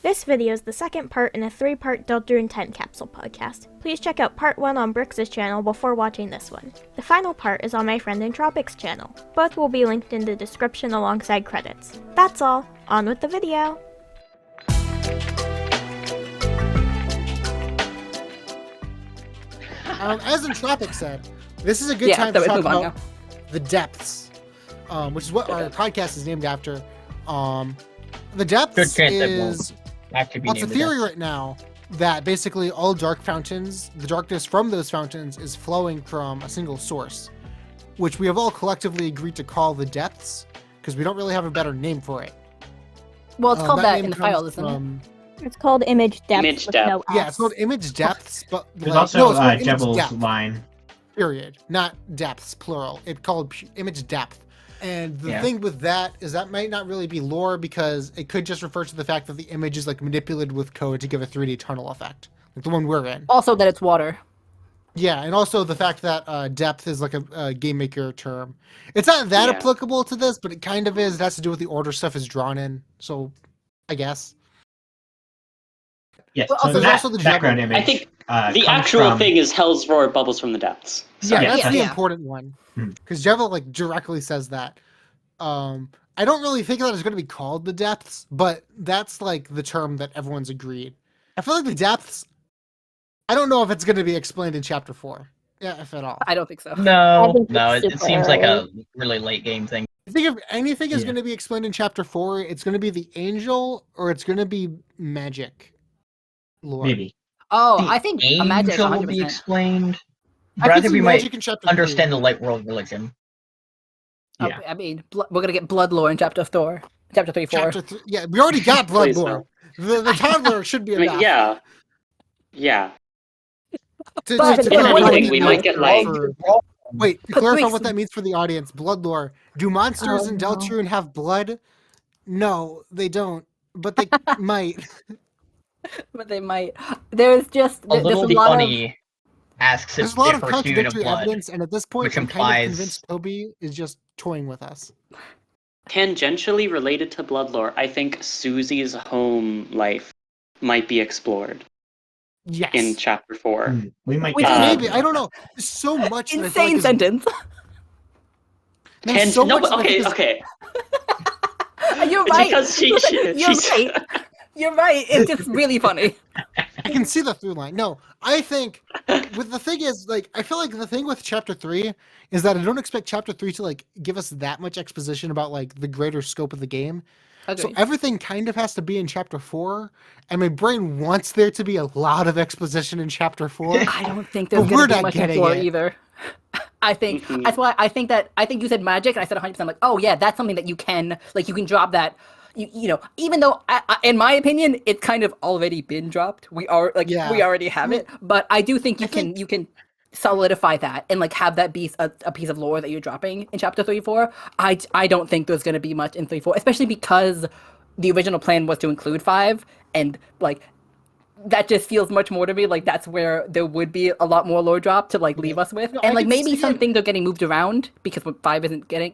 This video is the second part in a 3-part Deltarune Time-Capsule podcast. Please check out part 1 on Brix's channel before watching this one. The final part is on my friend Entropic's channel. Both will be linked in the description alongside credits. That's all. On with the video! As Entropic said, this is a good time to talk about the depths, which is what our podcast is named after. The depths is what's the theory right now that basically all dark fountains, the darkness from those fountains is flowing from a single source, which we have all collectively agreed to call the depths because we don't really have a better name for it. Well, it's called that in the file, isn't it? It's called image depth. Image depth. No yeah, it's called image depths, but there's also Jebel's line. Period, not depths, plural. It's called image depth. And the thing with that is that might not really be lore because it could just refer to the fact that the image is like manipulated with code to give a 3D tunnel effect, like the one we're in. Also that it's water. Yeah, and also the fact that depth is like a game maker term. It's not that applicable to this, but it kind of is. It has to do with the order stuff is drawn in, so I guess. Yes, well, so there's also the background image. I think the actual thing is Hell's Roar bubbles from the depths. So. Yeah, that's the important one. Because Jebel like directly says that. I don't really think that it's going to be called the depths, but that's like the term that everyone's agreed. I feel like the depths, I don't know if it's going to be explained in chapter 4. Yeah, if at all. I don't think so. No, it seems like a really late game thing. I think if anything is going to be explained in chapter 4, it's going to be the angel or it's going to be magic lore. Maybe. Oh, The I think a magic angel 100%. will be explained. I But I could think see we might magic in chapter understand 3. the light world religion. Yeah. I mean, we're gonna get blood lore in chapter 3, 4. Chapter 3. Yeah, we already got blood lore. The toddler should be I mean, enough. yeah. But if anything, we might get like. Wait, to clarify what that means for the audience, blood lore. Do monsters in Deltarune have blood? No, they don't. But they might. But they might. There's just A there's little a lot funny asks There's if a lot of we're human of contradictory blood. evidence, and at this point, which I'm kind of implies- convinced Toby is just toying with us. Tangentially related to blood lore, I think Susie's home life might be explored Yes. in chapter 4. We might Which get Maybe. I don't know. There's so much that I feel like insane is- sentence. There's so No, much but that I think is- okay. You're right. Because You're she's right. You're right. It's just really funny. I can see the through line. No, I think with the thing is like I feel like the thing with chapter 3 is that I don't expect chapter 3 to like give us that much exposition about like the greater scope of the game. So everything kind of has to be in chapter 4, and my brain wants there to be a lot of exposition in chapter 4. I don't think there's But gonna we're be not much getting lore it. either. I think that's why I think you said magic, and I said 100%. Like, oh yeah, that's something that you can drop that. You know, even though in my opinion, it's kind of already been dropped. We already have it, but I do think you can solidify that and like have that be a piece of lore that you're dropping in chapter 3, 4. I don't think there's gonna be much in 3, 4, especially because the original plan was to include 5, and like that just feels much more to me like that's where there would be a lot more lore drop to like leave us with, No, and I like can maybe see some it. things are getting moved around because 5 isn't getting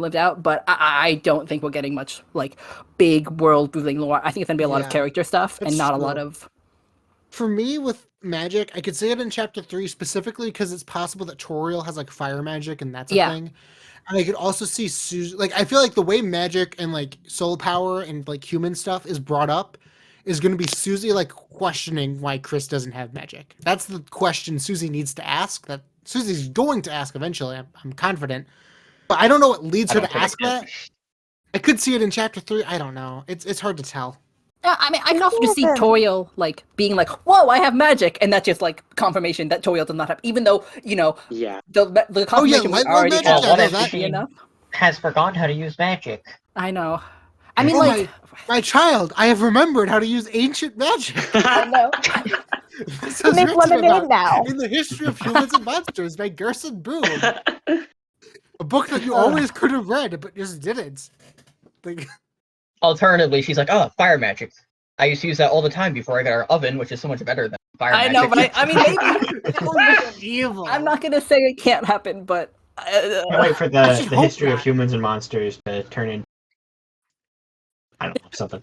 lived out, but I don't think we're getting much like big world building lore. I think it's gonna be a lot of character stuff and That's not a true. lot of. For me, with magic, I could say it in chapter 3 specifically because it's possible that Toriel has like fire magic and that's a thing. And I could also see Susie. Like, I feel like the way magic and like soul power and like human stuff is brought up is going to be Susie like questioning why Chris doesn't have magic. That's the question Susie needs to ask. That Susie's going to ask eventually. I'm confident, but I don't know what leads her to ask that. I could see it in chapter 3. I don't know. It's hard to tell. Yeah, I mean, I can also just see Toriel like being like, "Whoa, I have magic," and that's just like confirmation that Toriel does not have. Even though the confirmation was already magic, kind yeah, of that enough. Has forgotten how to use magic. I know. I mean, my child, I have remembered how to use ancient magic. I know. This is Make written lemonade about now. In the History of Humans and Monsters by Gerson Boom. A book that you always could have read, but just didn't. Like, Alternatively, she's like, "Oh, fire magic. I used to use that all the time before I got our oven, which is so much better than fire I magic." know, but I mean, maybe. evil. I'm not gonna say it can't happen, but. Can't wait for the should hope history of not. humans and monsters to turn in. I don't know, something.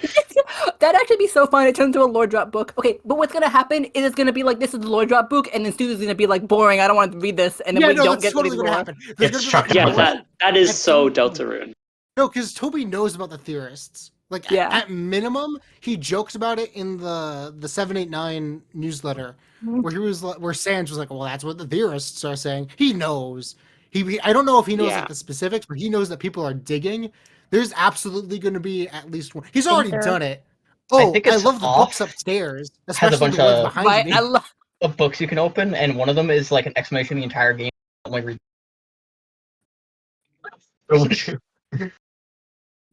That'd actually be so fun. It turns into a lore drop book. Okay, but what's gonna happen is it's gonna be like, this is the lore drop book, and then Susie's gonna be like, boring, I don't want to read this, and then we don't get totally any gonna lore. happen. It's chucking Yeah, away. that is so Deltarune. No, because Toby knows about the theorists. Like, at minimum, he jokes about it in the 789 newsletter, where Sans was like, well, that's what the theorists are saying. He knows. I don't know if he knows like the specifics, but he knows that people are digging. There's absolutely going to be at least one. He's already done it. Oh, I love the books upstairs, especially has a bunch the ones of behind me. I love of books you can open, and one of them is like an explanation of the entire game. Only read.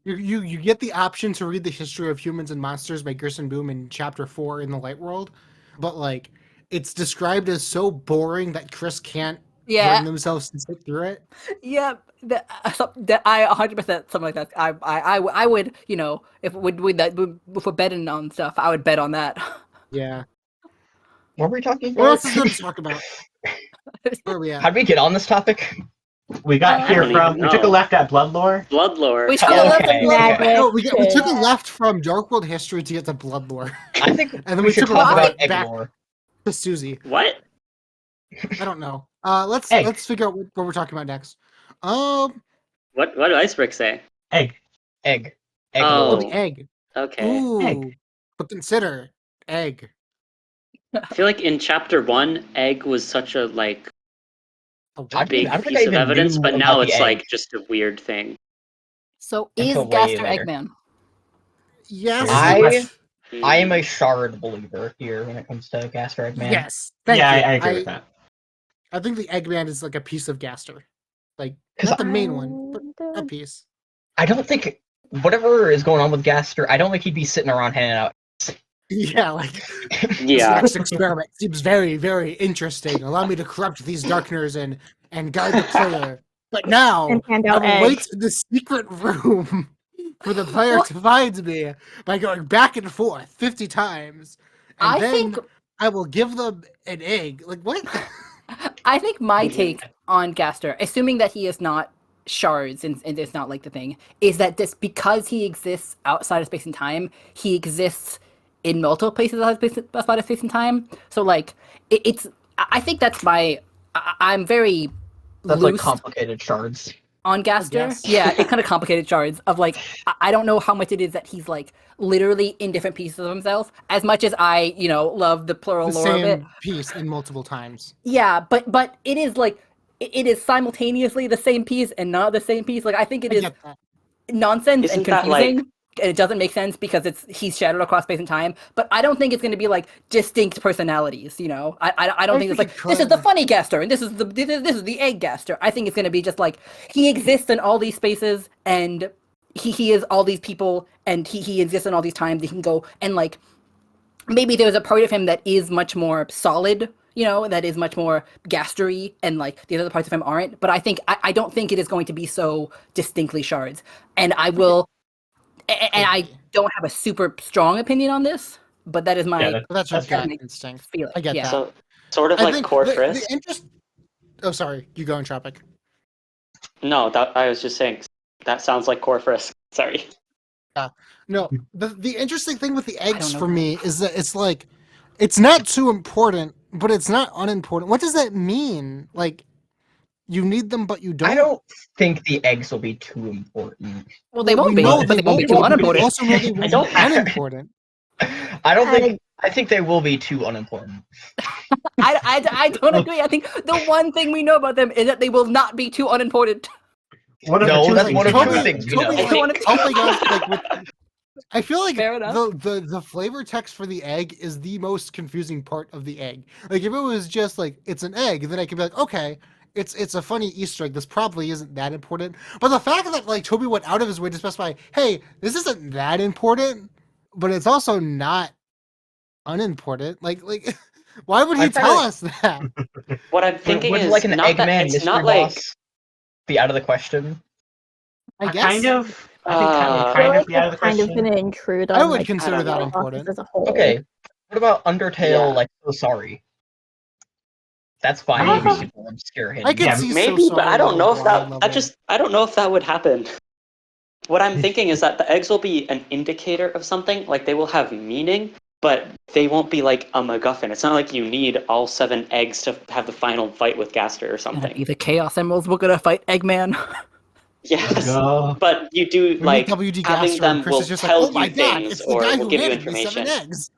You get the option to read the history of humans and monsters by Gerson Boom in Chapter 4 in the Light World, but like it's described as so boring that Chris can't bring themselves to sit through it. Yeah, I 100% something like that. I would, you know, if we're betting on stuff, I would bet on that. Yeah. What were we talking about? What else is there to talk about? Where are we at? How'd we get on this topic? We got here from. We took a left at Blood Lore. Blood Lore. We took a left at Blood Lore. No, we took a left from Dark World History to get to Blood Lore. I think, and then we took a talk left about back Egg to Susie. What? I don't know. Let's figure out what we're talking about next. What did Icebrick say? Egg. Oh, the egg. Okay. Ooh, egg. But consider egg. I feel like in Chapter 1, egg was such a like big I piece of evidence, but now it's like just a weird thing. So is Until way Gaster later. Eggman? Yes. I am a shard believer here when it comes to Gaster Eggman. Yes. I agree with that. I think the Eggman is like a piece of Gaster. Like, not the main one, but a piece. I don't think, whatever is going on with Gaster, I don't think he'd be sitting around handing out. Yeah, like, Yeah. this next experiment seems very, very interesting. Allow me to corrupt these darkeners and guide the player. But now, I will wait in the secret room for the player to find me by going back and forth 50 times. And then I will give them an egg. Like, what? I think my take on Gaster, assuming that he is not shards and it's not like the thing, is that just because he exists outside of space and time, he exists in multiple places outside of space and time. So like it's I think that's I'm very That's loose like complicated shards on Gaster. Yeah, it's kind of complicated shards of like I don't know how much it is that he's like literally in different pieces of himself. As much as I, you know, love the plural lore of it. Piece in multiple times. Yeah, but it is like it is simultaneously the same piece and not the same piece. Like I think it is nonsense and confusing. And it doesn't make sense because he's shattered across space and time. But I don't think it's going to be like distinct personalities. You know, I don't think it's like this is the funny Gaster and this is the egg Gaster. I think it's going to be just like he exists in all these spaces and he is all these people and he exists in all these times. He can go and like maybe there's a part of him that is much more solid. You know, that is much more Gastery, and like the other parts of him aren't. But I don't think it is going to be so distinctly shards. And I will. And I don't have a super strong opinion on this, but that is my that's your gut instinct. Feeling. I get that. So, sort of like Core Frisk. Oh, sorry. You go, Entropic. No, I was just saying that sounds like Core Frisk. Sorry. No, the interesting thing with the eggs for me is that it's like it's not too important, but it's not unimportant. What does that mean? Like, you need them, but you don't. I don't think the eggs will be too important. Well, they won't be, but they won't be too unimportant. Also, they won't be unimportant. I think they will be too unimportant. I don't agree. I think the one thing we know about them is that they will not be too unimportant. That's one of two things we know. I feel like the flavor text for the egg is the most confusing part of the egg. Like, if it was just like it's an egg, then I could be like, okay. It's a funny Easter egg. This probably isn't that important. But the fact that like Toby went out of his way to specify, hey, this isn't that important, but it's also not unimportant. Like why would he tell us that? What I'm thinking is like an not that Eggman it's mystery not like boss be out of the question. I guess kind of. I think that would kind of be out of the question. Kind of going to intrude on. I would consider that important. As a whole. Okay, what about Undertale? Like, so sorry. That's fine. Maybe super obscure hidden. I could see maybe, but I don't know if I don't know if that would happen. what I'm thinking is that the eggs will be an indicator of something. Like they will have meaning, but they won't be like a MacGuffin. It's not like you need all 7 eggs to have the final fight with Gaster or Gonna something. be the Chaos Emeralds. We're gonna fight Eggman. Yes, Go. but you do We like meet WD having Gaster, them and Chris will is just like, tell "Oh my you god, things it's the or guy will who give you handed me 7 information. eggs."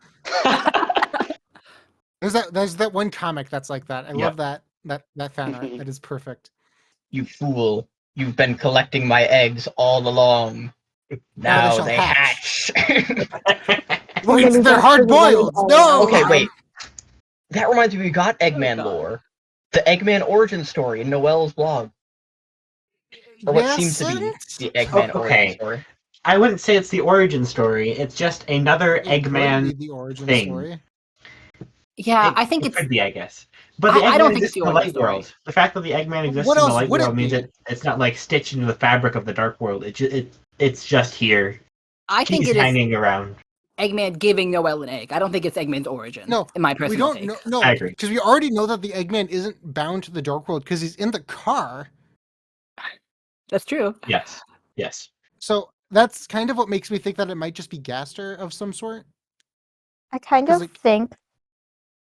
There's that one comic that's like that. I love that fan art. That is perfect. You fool! You've been collecting my eggs all along. Now shall they hatch. Wait, Maybe they're Gaster's hard boiled. really No. old. Okay, wait. That reminds me, we got Eggman lore. The Eggman origin story in Noel's blog. Or what seems to be the Eggman origin story. I wouldn't say it's the origin story. It's just another It could Eggman be the origin thing. story. Yeah, I think it it's. could be, I guess. But the I Eggman don't think exists it's in the the origin light story. world. The fact that the Eggman exists What in the else light would it world means be? it's not like stitched into the fabric of the dark world. It's just here. I think He's it is hanging around. Eggman giving Noel an egg. I don't think it's Eggman's origin. No, in my we personal don't take. know. No, I agree. because we already know that the Eggman isn't bound to the dark world because he's in the car. That's true. Yes. Yes. So that's kind of what makes me think that it might just be Gaster of some sort. I kind 'Cause, of like- think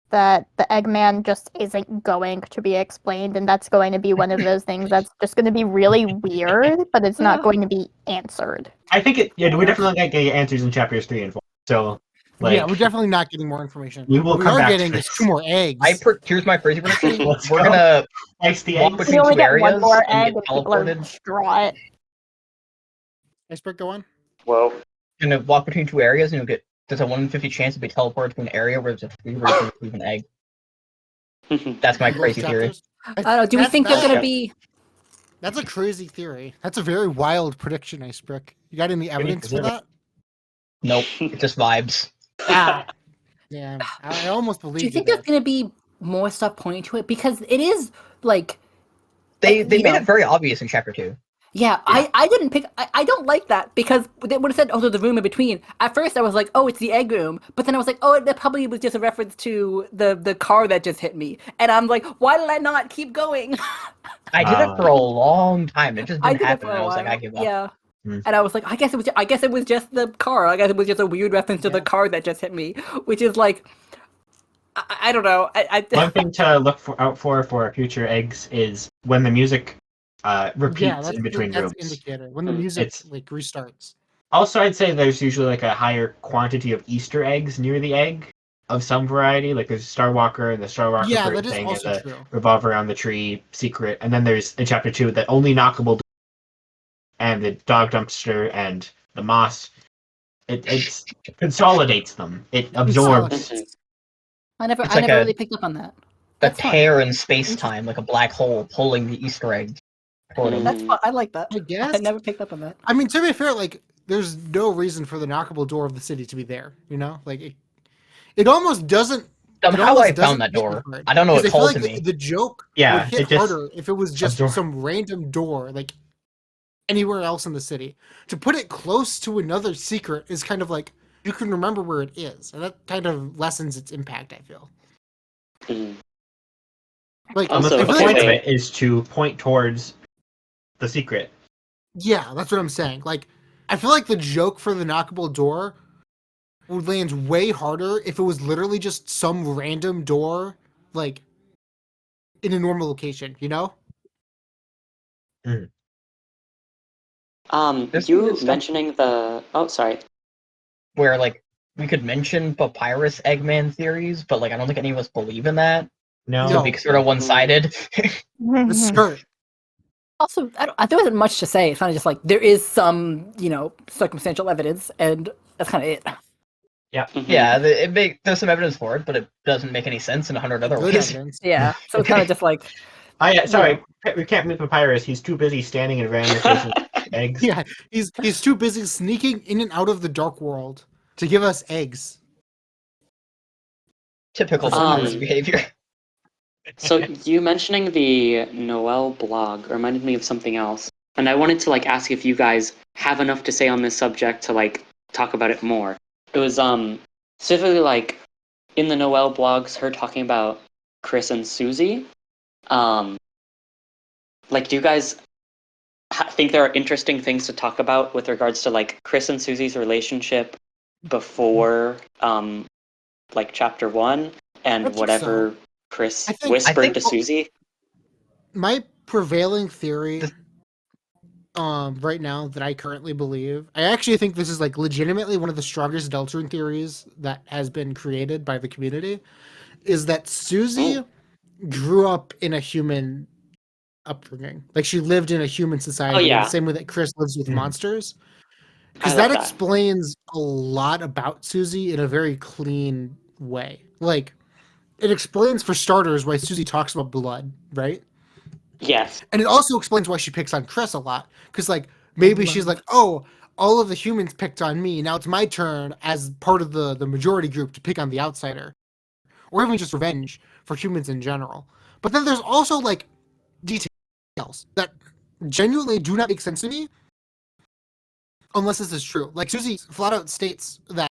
that the Eggman just isn't going to be explained, and that's going to be one of those things that's just going to be really weird, but it's not going to be answered. I think we're definitely not getting answers in chapters 3 and 4. So, Yeah, we're definitely not getting more information. We will What we come are back to getting is this. 2 more eggs. Here's my crazy prediction. Let's We're go. gonna Slice the walk eggs. between We only 2 get one areas more and egg, get and people are teleported. distraught. Icebrick, go on. Whoa. Gonna walk between 2 areas and you'll get there's a 1 in 50 chance to be teleported to an area where there's a free version of an egg. That's my Both crazy theory. chapters. I don't know. Do we think they're gonna be? That's a crazy theory. That's a very wild prediction, Icebrick. You got any evidence for that? Nope, it's just vibes. Yeah, I almost believe Do you think there's gonna be more stuff pointing to it? Because it is like They you made know. it very obvious in chapter 2. Yeah, I didn't pick. I don't like that because they would have said, "Oh, there's a room in between." At first, I was like, "Oh, it's the egg room," but then I was like, "Oh, that probably was just a reference to the car that just hit me." And I'm like, "Why did I not keep going?" I did it for a long time. It just I didn't did it happen. for a And I was while. like, I give up. Yeah, Hmm. and I was like, I guess it was just the car. I guess it was just a weird reference to the car that just hit me, which is like, I don't know. One thing to look out for future eggs is when the music repeats in between that's rooms. an indicator when the music restarts. Also, I'd say there's usually like a higher quantity of Easter eggs near the egg of some variety. Like there's Star Walker and the Star Walker Yeah, bird that is thing and also the true. revolve around the tree secret. And then there's in chapter 2 the only knockable and the dog dumpster and the moss. It consolidates them. It absorbs. I never It's like really a- picked up on that. A That's fun. tear in space-time, like a black hole pulling the Easter egg toward him. That's fun. I like that. I guess. I never picked up on that. I mean, to be fair, like there's no reason for the knockable door of the city to be there. You know, like it almost doesn't. Somehow I found that door. I don't know what called to me. The joke Yeah, would hit it just harder if it was just absor- some random door, like anywhere else in the city. To put it close to another secret is kind of like you can remember where it is, and that kind of lessens its impact. I feel. Like And Also, the I feel point like of it is to point towards the secret. yeah, that's what I'm saying. Like, I feel like the joke for the knockable door would land way harder if it was literally just some random door, like, in a normal location, you know? There's You weird stuff. mentioning the... Oh, sorry. Where, like, we could mention Papyrus Eggman theories, but, like, I don't think any of us believe in that. No. So it'd be sort of one-sided. The skirt. Also, there wasn't much to say. It's kind of just like there is some, circumstantial evidence, and that's kind of it. Yeah, there's some evidence for it, but it doesn't make any sense in 100 other Good ways. evidence. Yeah, so it's kind of just like Sorry, we can't meet Papyrus. He's too busy standing in random locations with eggs. Yeah, he's too busy sneaking in and out of the dark world to give us eggs. Typical Um, Papyrus behavior. So you mentioning the Noel blog reminded me of something else. And I wanted to ask if you guys have enough to say on this subject to talk about it more. It was specifically in the Noel blogs, her talking about Chris and Susie. Do you guys think there are interesting things to talk about with regards to like Chris and Susie's relationship before like chapter 1 and whatever Chris whispered to Susie. My prevailing theory right now that I currently believe, I actually think this is like legitimately one of the strongest Deltarune theories that has been created by the community, is that Susie grew up in a human upbringing. Like she lived in a human society in the same way that Chris lives with monsters. Because that explains a lot about Susie in a very clean way. Like, it explains, for starters, why Susie talks about blood, right? Yes. And it also explains why she picks on Chris a lot. Because, like, maybe she's like, oh, all of the humans picked on me. Now it's my turn as part of the majority group to pick on the outsider. Or even just revenge for humans in general. But then there's also, like, details that genuinely do not make sense to me unless this is true. Like, Susie flat out states that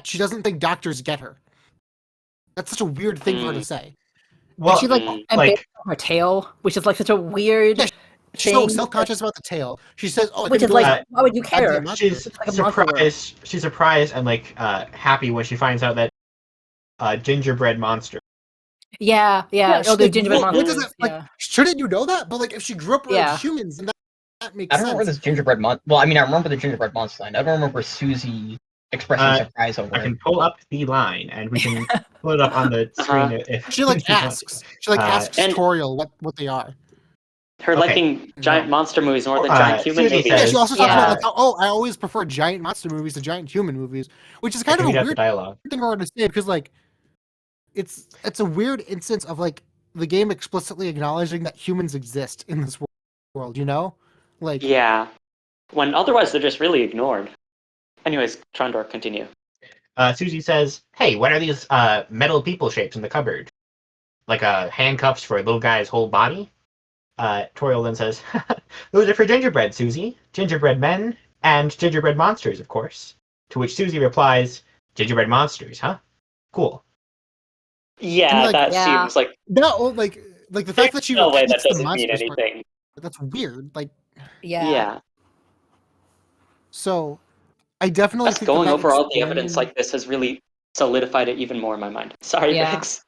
she doesn't think doctors get her. That's such a weird thing for her to say. Well, she like her tail, which is like such a weird. Yeah, she's so self-conscious about the tail. She says, "Oh, which is like, why would you care?" She's surprised. She's surprised and like happy when she finds out that gingerbread monster. Yeah. Oh, the gingerbread monster. Shouldn't you know that? But like, if she grew up around humans, then that makes sense. I don't remember this gingerbread monster. Well, I mean, I remember the gingerbread monster line. I don't remember Susie expressing surprise over it. I can pull up the line, and we can pull it up on the screen. If she like asks, asks Toriel what they are. Her liking giant monster movies more than giant human movies. Yeah, she also talks about like, oh, I always prefer giant monster movies to giant human movies, which is kind of a weird thing for her to say because like, it's a weird instance of like the game explicitly acknowledging that humans exist in this world, you know? Like, yeah, when otherwise they're just really ignored. Anyways, Trondor, continue. Susie says, "Hey, what are these metal people shapes in the cupboard? Like handcuffs for a little guy's whole body?" Toriel then says, "Those are for gingerbread, Susie. Gingerbread men and gingerbread monsters, of course." To which Susie replies, "Gingerbread monsters, huh? Cool." Yeah, like, that seems like the fact that she no way that doesn't mean anything. That's weird. Like, yeah. So, I definitely think going over all the evidence like this has really solidified it even more in my mind. Sorry, Brix.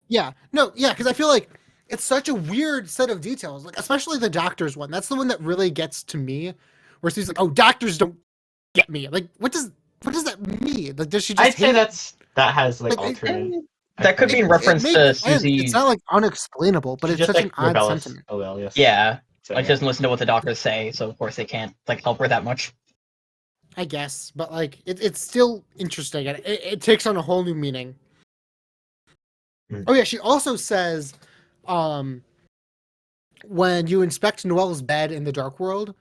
Yeah, because I feel like it's such a weird set of details. Like, especially the doctor's one. That's the one that really gets to me, where she's like, "Oh, doctors don't get me." Like, what does that mean? Like, does she just? I'd say that has like alternate. That could be in reference to Susie. It's not like unexplainable, but it's such an odd sentiment. Oh well, yes. Yeah, like she doesn't listen to what the doctors say, so of course they can't like help her that much. I guess, but like it's still interesting, and it takes on a whole new meaning. Oh yeah, she also says, when you inspect Noelle's bed in the Dark World,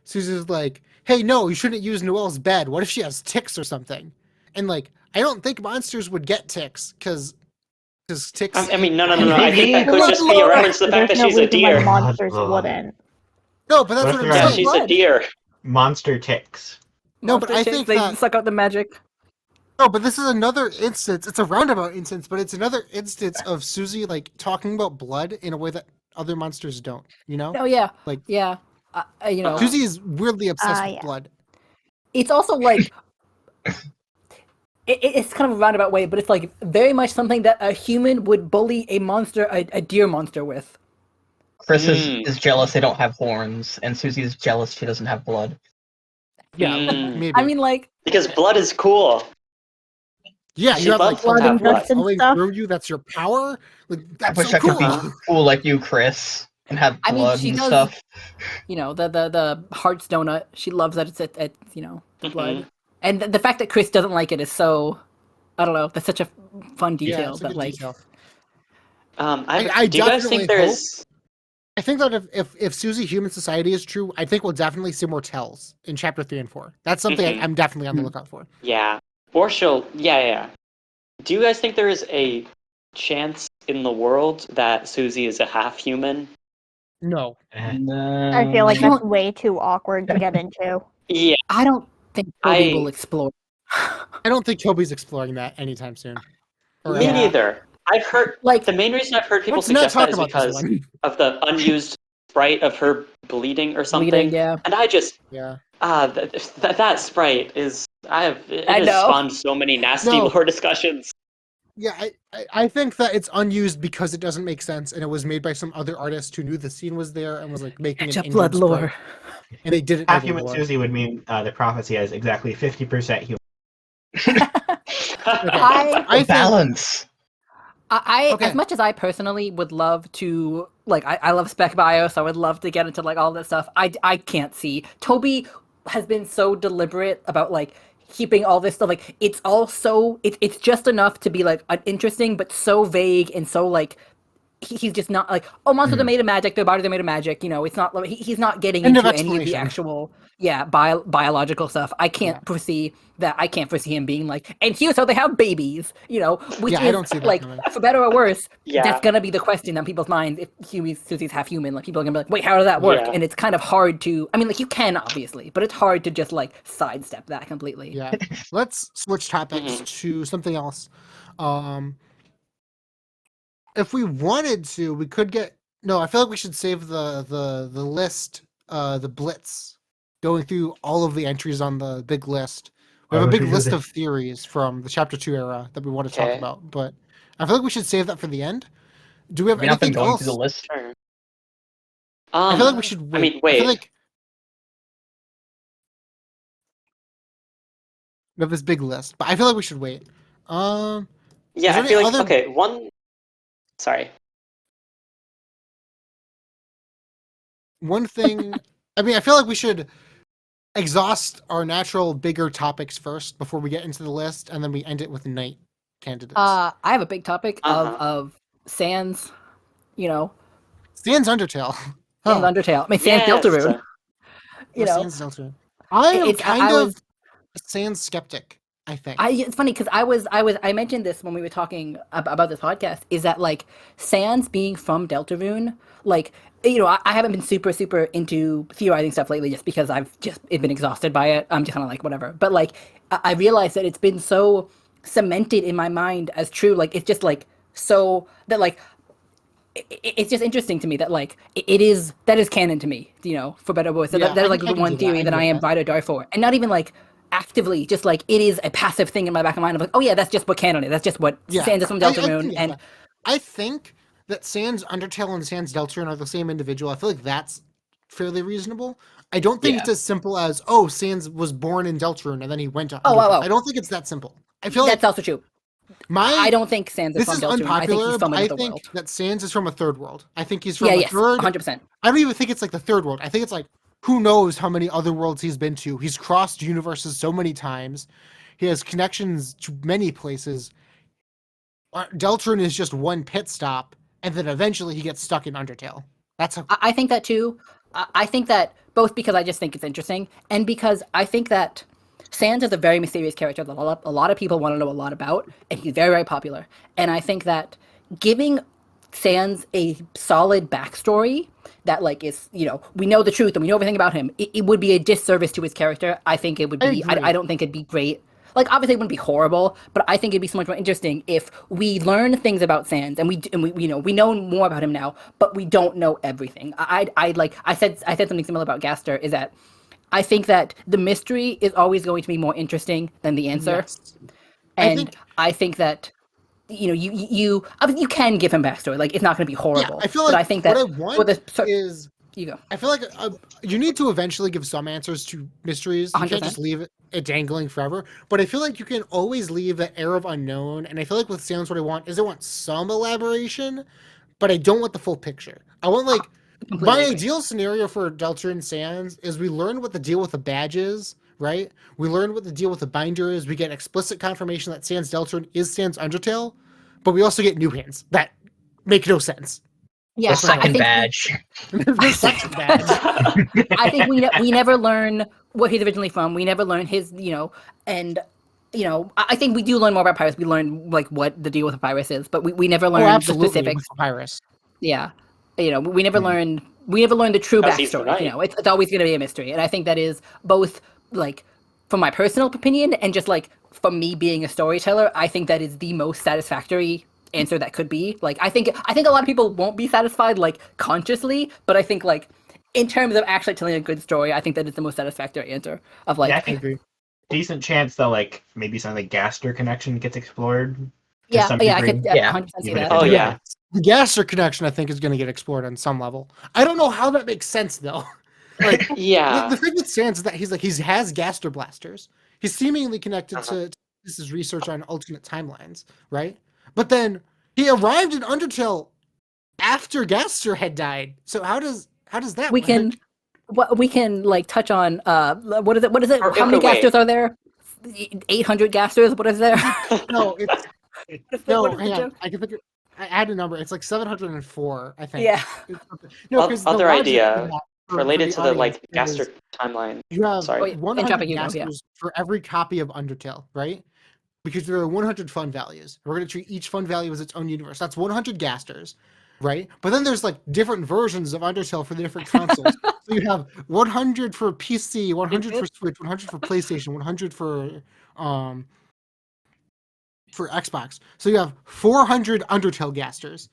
Susie's like, "Hey, no, you shouldn't use Noelle's bed. What if she has ticks or something?" And like, I don't think monsters would get ticks because ticks. I mean, no. I think that could just be a reference to the fact that she's a deer. Monsters wouldn't. No, but that's what I'm saying. Yeah, she's a deer. Monster ticks. No, but I think they suck out the magic. No, but this is another instance. It's a roundabout instance, but it's another instance of Susie like talking about blood in a way that other monsters don't. You know? Oh yeah. Like you know, Susie is weirdly obsessed with blood. It's also like it's kind of a roundabout way, but it's like very much something that a human would bully a monster, a deer monster with. Chris is jealous they don't have horns, and Susie is jealous she doesn't have blood. Yeah, maybe. I mean, like because blood is cool. Yeah, you have like blood and guts and stuff. Through you, that's your power. Like, that's I wish so I could be cool like you, Chris, and have blood and stuff. You know, the Hearts donut. She loves that it's at blood. And the fact that Chris doesn't like it is so, I don't know, that's such a fun detail. Yeah, that like, detail. I do you guys think there's? I think that if Susie Human Society is true, I think we'll definitely see more tells in chapter 3 and 4. That's something I'm definitely on the lookout for. Yeah, or she'll. Yeah. Do you guys think there is a chance in the world that Susie is a half human? No. I feel like that's way too awkward to get into. Yeah, I don't think Toby will explore. I don't think Toby's exploring that anytime soon. Me neither. I've heard the main reason I've heard people suggest that is because of the unused sprite of her bleeding or something. Bleeding, yeah. And I just Yeah. that sprite is it I has know. spawned so many nasty No. lore discussions. Yeah, I think that it's unused because it doesn't make sense, and it was made by some other artist who knew the scene was there and was like making an blood injured lore. sprite. And they didn't know Half the human lore. Susie would mean the prophecy has exactly 50% human. I I think, Balance. Okay. as much as I personally would love to, like, I love spec bio, so I would love to get into like all this stuff. I can't see. Toby has been so deliberate about like keeping all this stuff. Like, it's all so it's just enough to be like interesting, but so vague and so like he's just not like, oh, monsters are made of magic, their bodies are made of magic. You know, it's not like he's not getting End into of any of the explanation. actual biological stuff. I can't foresee him being like, and here's how they have babies. You know, which Yeah, is I don't see that like, coming. for better or worse, Yeah. that's gonna be the question on people's minds if Susie's half human. Like, people are gonna be like, wait, how does that work? Yeah. And it's kind of hard to. I mean, like, you can obviously, but it's hard to just like sidestep that completely. Yeah. Let's switch topics to something else. If we wanted to, we could get. No, I feel like we should save the list, the blitz, going through all of the entries on the big list. We have a big list of theories from the Chapter 2 era that we want to talk Okay. about, but I feel like we should save that for the end. Do we have Have nothing anything going else? through the list. Sure. I feel like we should wait. I mean, I wait. feel like we have this big list, but I feel like we should wait. Yeah, is there I any feel like other- one. Sorry. One thing, I mean, I feel like we should exhaust our natural bigger topics first before we get into the list, and then we end it with night candidates. I have a big topic Uh-huh. of Sans. You know, Sans Undertale. Sans Undertale. I mean, Sans Yes. Deltarune. You know, Sans Deltarune. I am It's- I kind of was- a Sans skeptic, I think. It's funny because I mentioned this when we were talking about this podcast, is that like Sans being from Deltarune, like, you know, I haven't been super into theorizing stuff lately just because I've just been exhausted by it. I'm just kind of like, whatever. But like, I realized that it's been so cemented in my mind as true. Like, it's just like, so that like, it's just interesting to me that like that is canon to me, you know, for better or worse. So Yeah, that is I like can the do one that. theory I that I get am that. ride or die for, and not even like actively, just like it is a passive thing in my back of mind of like, oh yeah, that's just what canon is. That's just what Sans is from Deltarune. And I think that Sans Undertale and Sans Deltarune are the same individual. I feel like that's fairly reasonable. I don't think it's as simple as, oh, Sans was born in Deltarune and then he went to Oh, Undertale. wow. I don't think it's that simple. I feel that's like also true. my I don't think Sans is this from is Deltarune. I think unpopular, he's from but I another think world. that Sans is from a third world. I think he's from Yeah, a yes, third. 100%. I don't even think it's like the third world. I think it's like, who knows how many other worlds he's been to. He's crossed universes so many times. He has connections to many places. Deltarune is just one pit stop, and then eventually he gets stuck in Undertale. That's how. I think that too. I think that both because I just think it's interesting, and because I think that Sans is a very mysterious character that a lot of people want to know a lot about, and he's very popular. And I think that giving Sans a solid backstory that like is, you know, we know the truth and we know everything about him, it would be a disservice to his character. I think it would be. I don't think it'd be great. Like, obviously it wouldn't be horrible, but I think it'd be so much more interesting if we learn things about Sans and we you know, we know more about him now, but we don't know everything. I said something similar about Gaster, is that I think that the mystery is always going to be more interesting than the answer. Yes. And I think that, you know, you can give him backstory. Like, it's not going to be horrible. I feel like but I think that what I want is you go. I feel like you need to eventually give some answers to mysteries. You 100%. can't just leave it dangling forever. But I feel like you can always leave that air of unknown. And I feel like with Sans, what I want is I want some elaboration, but I don't want the full picture. I want like my ideal scenario for Deltarune Sans is we learn what the deal with the badge is, right? We learn what the deal with the binder is. We get explicit confirmation that Sans Deltarune is Sans Undertale, but we also get new hints that make no sense. Yeah, The second badge. The second badge. I think we never learn where he's originally from. We never learn his, you know, and you know, I think we do learn more about Pyrus. We learn like what the deal with Pyrus is, but we never learn the specifics. With Pyrus. Yeah, you know, we never learn the true Because he's backstory. right. You know, it's always going to be a mystery, and I think that is both like from my personal opinion and just like from me being a storyteller. I think that is the most satisfactory answer that could be. Like, I think a lot of people won't be satisfied like consciously, but I think like in terms of actually telling a good story, I think that is the most satisfactory answer of like. Yeah, I I think agree. decent chance that like maybe something like Gaster connection gets explored. to Yeah, some I degree, could Yeah. 100% see even if that. it's Oh, a- yeah. The Gaster connection, I think, is going to get explored on some level. I don't know how that makes sense though. Like Yeah. the thing with Sans is that he has Gaster blasters. He's seemingly connected Uh-huh. to this is research on alternate timelines, right? But then he arrived in Undertale after Gaster had died. So how does that We work? can like touch on what is it? Or- How many okay, wait. Gasters are there? 800 Gasters. What is there? No, it's What no. is the Hang on, joke? I can think. I had a number. It's like 704, I think. Yeah. No, because the Other logic idea for that, for related to the audience like Gaster timeline. you have Sorry. Oh, yeah, 100 Entropic, yeah. Gasters for every copy of Undertale, right? Because there are 100 fun values. We're going to treat each fun value as its own universe. That's 100 Gasters, right? But then there's like different versions of Undertale for the different consoles. So you have 100 for PC, 100 for Switch, 100 for PlayStation, 100 for Xbox. So you have 400 Undertale Gasters.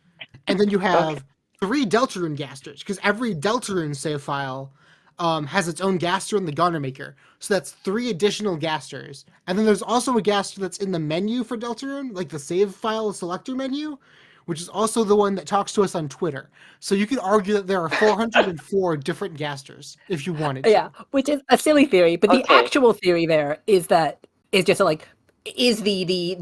And then you have 3 Deltarune Gasters, because every Deltarune save file has its own Gaster in the Gunner Maker. So that's 3 additional Gasters. And then there's also a Gaster that's in the menu for Deltarune, like the save file selector menu, which is also the one that talks to us on Twitter. So you could argue that there are 404 different Gasters if you wanted to. Yeah, which is a silly theory, but the Okay. actual theory there is that is just like is the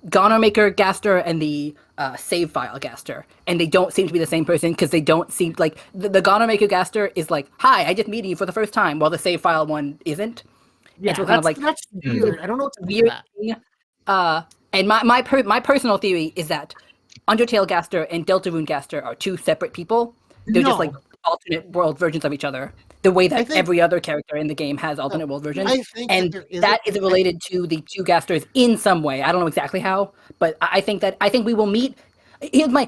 Goner Maker Gaster and the save file Gaster, and they don't seem to be the same person because they don't seem like the Goner Maker Gaster is like, hi, I just meeting you for the first time, while the save file one isn't. Yeah, It's kind that's, of like that's weird. I don't know what to do with weird that. thing. And my personal theory is that Undertale Gaster and Deltarune Gaster are 2 separate people. They're just like No. alternate world versions of each other, the way I that think- every other character in the game has alternate world versions. I think And that there is that is related to the 2 Gasters in some way. I don't know exactly how, but I think we will meet. Here's my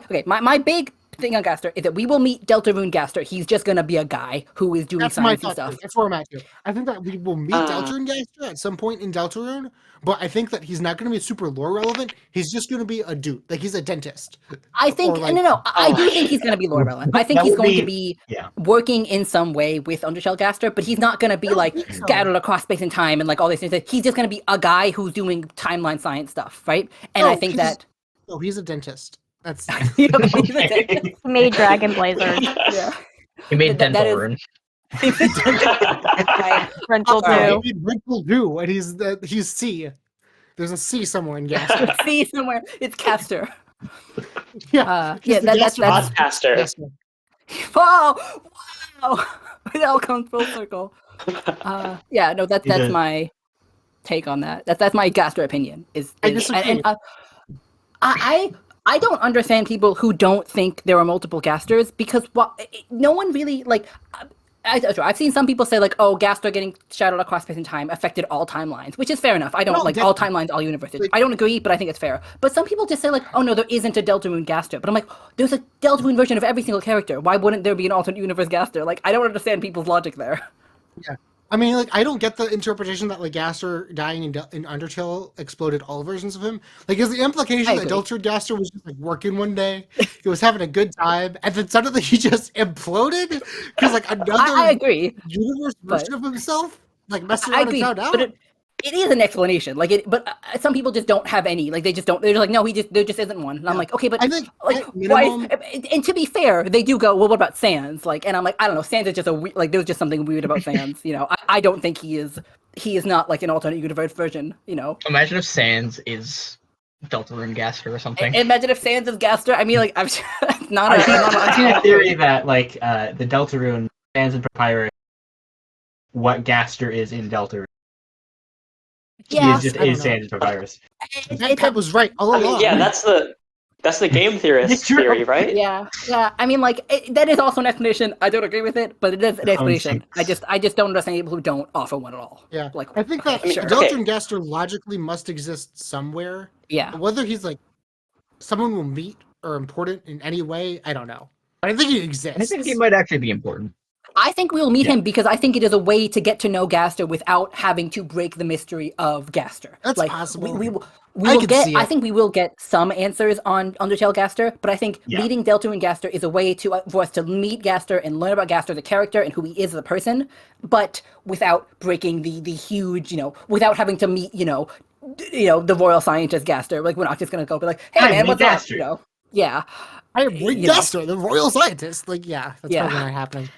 big thing on Gaster is that we will meet Deltarune Gaster. He's just gonna be a guy who is doing That's my sciencey thought. stuff. Too. That's where I'm at too. I think that we will meet Deltarune Gaster at some point in Deltarune, but I think that he's not going to be super lore relevant. He's just going to be a dude, like he's a dentist. I think Or, like- no. I do think he's going to be lore relevant. I think That he's would going to be- be yeah. working in some way with Undertale Gaster, but he's not going to be don't like think so. scattered across space and time and like all these things. He's just going to be a guy who's doing timeline science stuff, right? And I think that No, he's a dentist. That's you know, he's a dentist. He made Dragon Blazers. Yeah. He made That is- Dentalurn. Right. Rental He too. made Wrinkle Do, and he's C. There's a C somewhere in Gaster. See somewhere. It's Caster. yeah, Yeah, the that's Gaster- Gaster. Gaster. Oh, wow! It all comes full circle. Yeah, no, that's Is it- my take on that. That's my Gaster opinion. I disagree. I don't understand people who don't think there are multiple Gasters because no one really like. I've seen some people say like, "Oh, Gaster getting shadowed across space and time affected all timelines," which is fair enough. I don't No, like all definitely. timelines, all universes. Like- I don't agree, but I think it's fair. But some people just say like, "Oh no, there isn't a Deltarune Gaster." But I'm like, "There's a Deltarune version of every single character. Why wouldn't there be an alternate universe Gaster?" Like, I don't understand people's logic there. I mean, like, I don't get the interpretation that like Gaster dying in Undertale exploded all versions of him. Like, is the implication I that agree. Deltarune Gaster was just like working one day, he was having a good time, and then suddenly he just imploded because like another I agree. universe but- version of himself like messed I around and agree, found out. but it is an explanation. Like it, but some people just don't have any. Like they just don't. They're just like, no, there just isn't one. And I'm like, okay, but I think like at why? minimum, And to be fair, they do go, well, what about Sans? Like, and I'm like, I don't know. Sans is just like there's just something weird about Sans. You know, I don't think he is not like an alternate universe version. You know, Imagine if Sans is Deltarune Gaster or something. imagine if Sans is Gaster. I mean, like I'm not I've seen a a. theory that like the Deltarune fans and Papyrus, what Gaster is in Deltarune. Yeah, He is just I don't is know. Sans and Papyrus. That was right all I along. mean, yeah, that's the game theorist It's true. theory, right? Yeah. I mean, like that is also an explanation. I don't agree with it, but it is an explanation. I just don't understand people who don't offer one at all. Yeah, Like I think that I mean, sure. okay. Deltarune Gaster logically must exist somewhere. Yeah. Whether he's like someone we'll meet or important in any way, I don't know. But I think he exists. I think he might actually be important. I think we will meet him because I think it is a way to get to know Gaster without having to break the mystery of Gaster. That's possible. We will get. I think we will get some answers on Undertale Gaster, but I think meeting Deltarune Gaster is a way for us to meet Gaster and learn about Gaster the character and who he is as a person, but without breaking the huge, without having to meet, the royal scientist Gaster. Like we're not just gonna go be like, hey man, what's Gaster. up? Yeah. I am Gaster, the royal scientist. Like, that's probably not happening.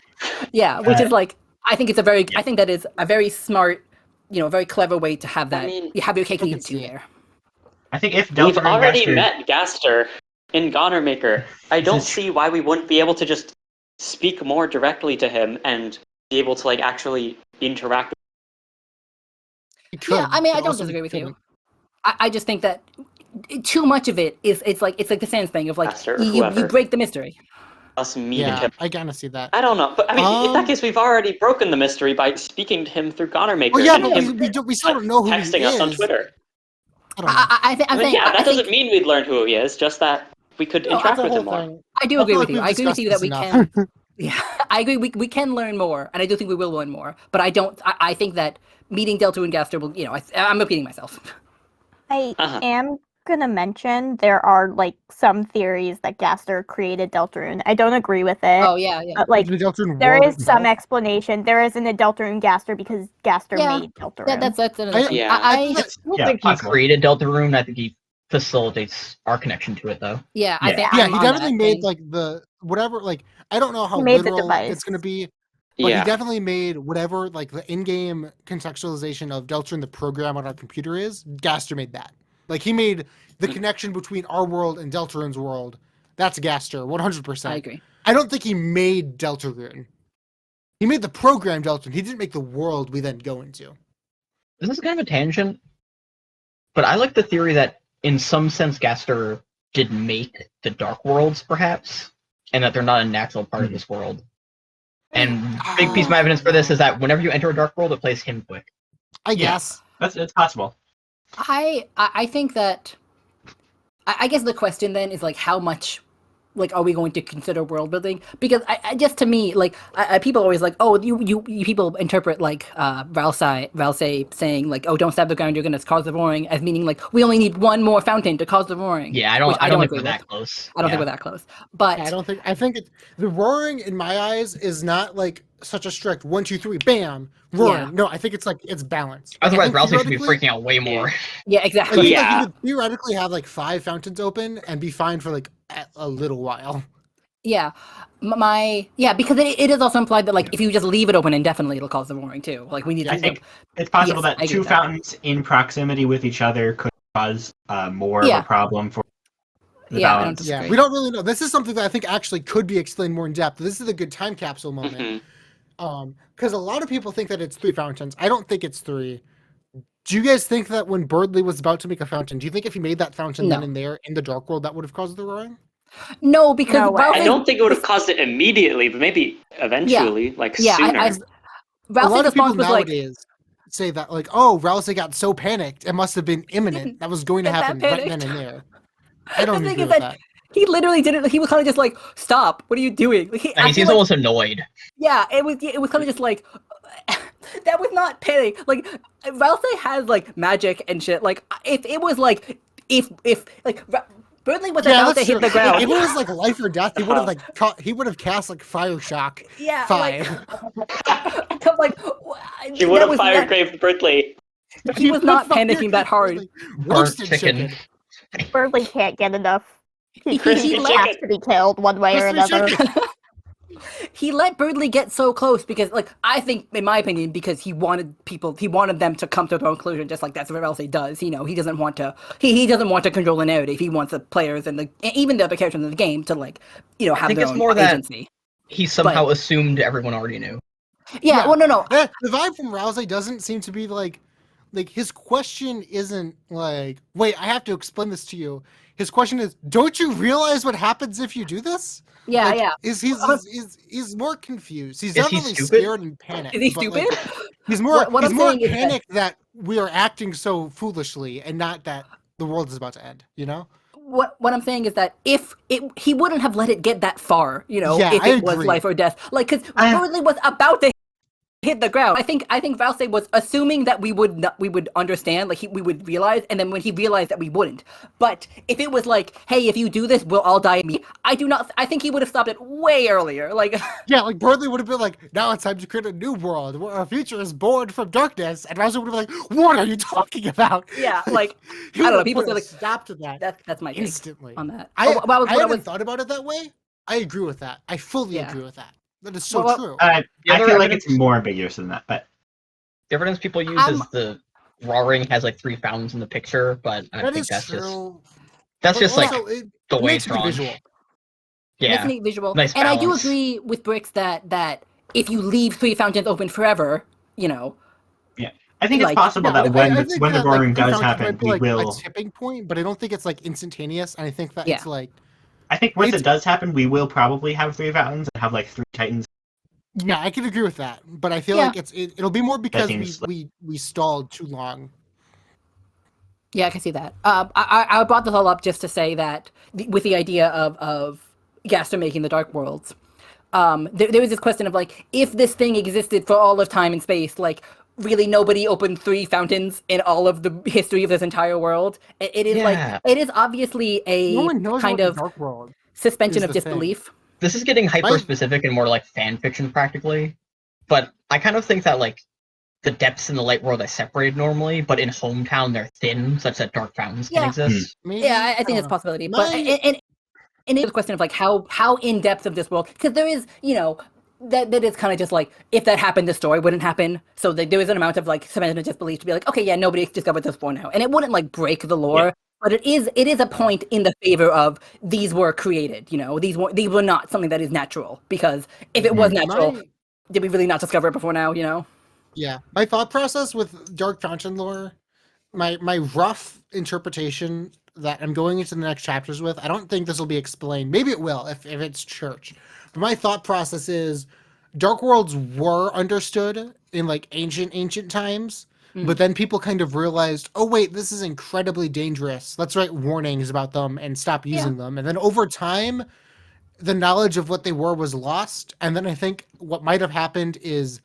Yeah, which is like, I think that is a very smart, a very clever way to have that. You have your cake and eat it too there. I think if we've Deltarune already Gaster... met Gaster in Goner Maker, I don't see why we wouldn't be able to just speak more directly to him and be able to like actually interact. I don't disagree with you. I just think that too much of it is it's like the Sans thing of like Gaster, you break the mystery. Us meeting him. I kind of see that. I don't know, but I mean, in that case, we've already broken the mystery by speaking to him through Goner Maker. Well, yeah, but we still don't know who he is. Texting us on Twitter. That doesn't mean we'd learn who he is. Just that we could interact with him more. I do agree with you. I agree with you that we can. Yeah, I agree. We can learn more, and I do think we will learn more. But I don't. I think that meeting Deltarune Gaster will. I'm repeating myself. I am gonna mention there are like some theories that Gaster created Deltarune. I don't agree with it. Oh yeah. But like there is some explanation. There isn't a Deltarune Gaster because Gaster made Deltarune. I don't think he created Deltarune. I think he facilitates our connection to it, though. Yeah, he definitely made like the whatever. Like I don't know how literal it's gonna be. But he definitely made whatever like the in-game contextualization of Deltarune, the program on our computer is. Gaster made that. Like he made the connection between our world and Deltarune's world. That's Gaster, 100%. I agree. I don't think he made Deltarune. He made the program Deltarune. He didn't make the world we then go into. This is kind of a tangent, but I like the theory that in some sense Gaster did make the Dark Worlds, perhaps, and that they're not a natural part of this world. And big piece of my evidence for this is that whenever you enter a Dark World, it plays him quick. I guess. It's possible. I think that I guess the question then is like how much like are we going to consider world building? Because I just to me like people always like you people interpret like Ralsei saying like don't stab the ground, you're gonna cause the roaring as meaning like we only need one more fountain to cause the roaring. Yeah, I don't think we're that close. I don't think we're that close. But I think the roaring in my eyes is not like such a strict 1, 2, 3 bam roaring. Yeah. No, I think it's like it's balanced. Otherwise Ralsei should be freaking out way more. Yeah, exactly. You could theoretically have like 5 fountains open and be fine for like a little while. Yeah, because it is also implied that like if you just leave it open indefinitely, it'll cause the roaring too. Like we need. I think it's possible that 2 fountains in proximity with each other could cause more of a problem for the balance. We don't really know. This is something that I think actually could be explained more in depth. This is a good time capsule moment. Because a lot of people think that it's 3 fountains. I don't think it's 3. Do you guys think that when Birdley was about to make a fountain, do you think if he made that fountain then and there in the Dark World, that would have caused the roaring? No, because I don't think it would have caused it immediately, but maybe eventually, sooner. A lot of people nowadays say that, like, Ralsei got so panicked, it must have been imminent. That was going to happen right then and there. I don't agree with that. He literally didn't. He was kind of just like, "Stop! What are you doing?" Like, he seems almost annoyed. Yeah, it was kind of just like that was not panic. Like Ralsei has like magic and shit. Like if it was like if like Birdley was about to hit the ground. If it was like life or death, he would have he would have cast like Fire Shock. Yeah, 5. He would have fire graved Birdley. He was not panicking that hard. Roasted chicken. Birdley can't get enough. He has to be killed one way or another. He let Birdley get so close because, like, I think, in my opinion, because he wanted them to come to their own conclusion, just like that's what Ralsei does. You know, he doesn't want to. He doesn't want to control the narrative. He wants the players and even the other characters in the game to have their own agency. He somehow assumed everyone already knew. Yeah. Well, no. The vibe from Ralsei doesn't seem to be like his question isn't like, wait, I have to explain this to you. His question is, don't you realize what happens if you do this? Yeah. He's more confused. He's definitely scared and panicked. Is he stupid? He's more panicked that we are acting so foolishly and not that the world is about to end, you know? what I'm saying is that he wouldn't have let it get that far, Yeah, if I it was agree. life or death. Like, because Burnley was about to hit the ground. I think Valsay was assuming that we would understand, like we would realize, and then when he realized that we wouldn't. But if it was like, hey, if you do this, we'll all die. I think he would have stopped it way earlier. Like, yeah, like Burnley would have been like, now it's time to create a new world where our future is born from darkness, and Rousey would have been like, what are you talking about? yeah, like he I don't know. would People have say put a like stop to that that's my take instantly. on that. I I hadn't thought about it that way. I agree with that. I fully agree with that. That is so true. I The other feel like evidence- it's more ambiguous than that, but The evidence people use is the Rawring has like 3 fountains in the picture, but I That think is that's true. just Also, like it the way makes it's it drawn. visual. Makes Yeah, it visual. nice And I do balance. agree with Brix that if you leave 3 fountains open forever, I think like, it's possible that I when think the that, roaring Three does Fountains happen, might be we like will. a tipping point, but I don't think it's like instantaneous. And I think that it's like, I think once it's- it does happen, we will probably have 3 fountains and have like 3 titans. yeah, I can agree with that. But I feel Yeah. like it'll be more because seems we stalled too long. Yeah, I can see that. I brought this all up just to say that with the idea of Gaster making the Dark Worlds, there was this question of like, if this thing existed for all of time and space, like really nobody opened 3 fountains in all of the history of this entire world. It is Yeah. like it is obviously a No one knows kind about of the Dark World. suspension is of the thing. disbelief. This is getting hyper specific and more like fan fiction practically, but I kind of think that like the depths in the light world are separated normally, but in Hometown they're thin, such that dark fountains can Yeah. exist. Maybe, Yeah, I think don't it's a know. possibility. But My- and it's a question of like how in depth of this world, because there is that is kind of just like, if that happened, the story wouldn't happen. So there is an amount of like suspension of disbelief to be like, okay, yeah, nobody discovered this before now, and it wouldn't like break the lore. Yeah. But it is a point in the favor of these were created. These were not something that is natural, because if it was natural, did we really not discover it before now? Yeah, my thought process with Dark Fountain lore, my rough interpretation that I'm going into the next chapters with, I don't think this will be explained. Maybe it will if it's church. But my thought process is Dark Worlds were understood in like ancient times, but then people kind of realized, oh wait, this is incredibly dangerous. Let's write warnings about them and stop using them. And then over time, the knowledge of what they were was lost. And then I think what might have happened is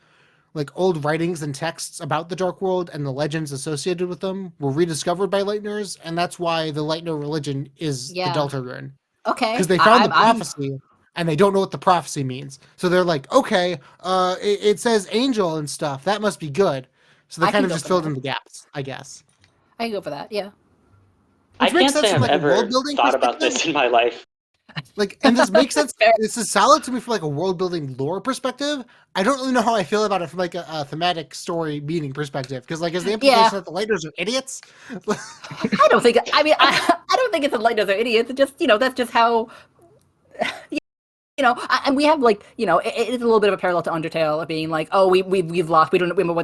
like old writings and texts about the Dark World and the legends associated with them were rediscovered by Lightners, and that's why the Lightner religion is the Deltarune. Okay. Because they found the prophecy, and they don't know what the prophecy means. So they're like, okay, it says angel and stuff. That must be good. So they I kind can of go just for filled that. in the gaps, I guess. I can go for that. Yeah. I Which makes can't sense say from, I've like, a ever world-building thought about perspective. this in my life. Like, and this makes sense. Fair. This is solid to me from like a world building lore perspective. I don't really know how I feel about it from like a thematic story meaning perspective. Because like, is the implication that the Lightners are idiots? I don't think. I mean, I don't think it's a Lightners are idiots. It's just that's just how. And we have like it's a little bit of a parallel to Undertale of being like, oh, we've lost. We don't remember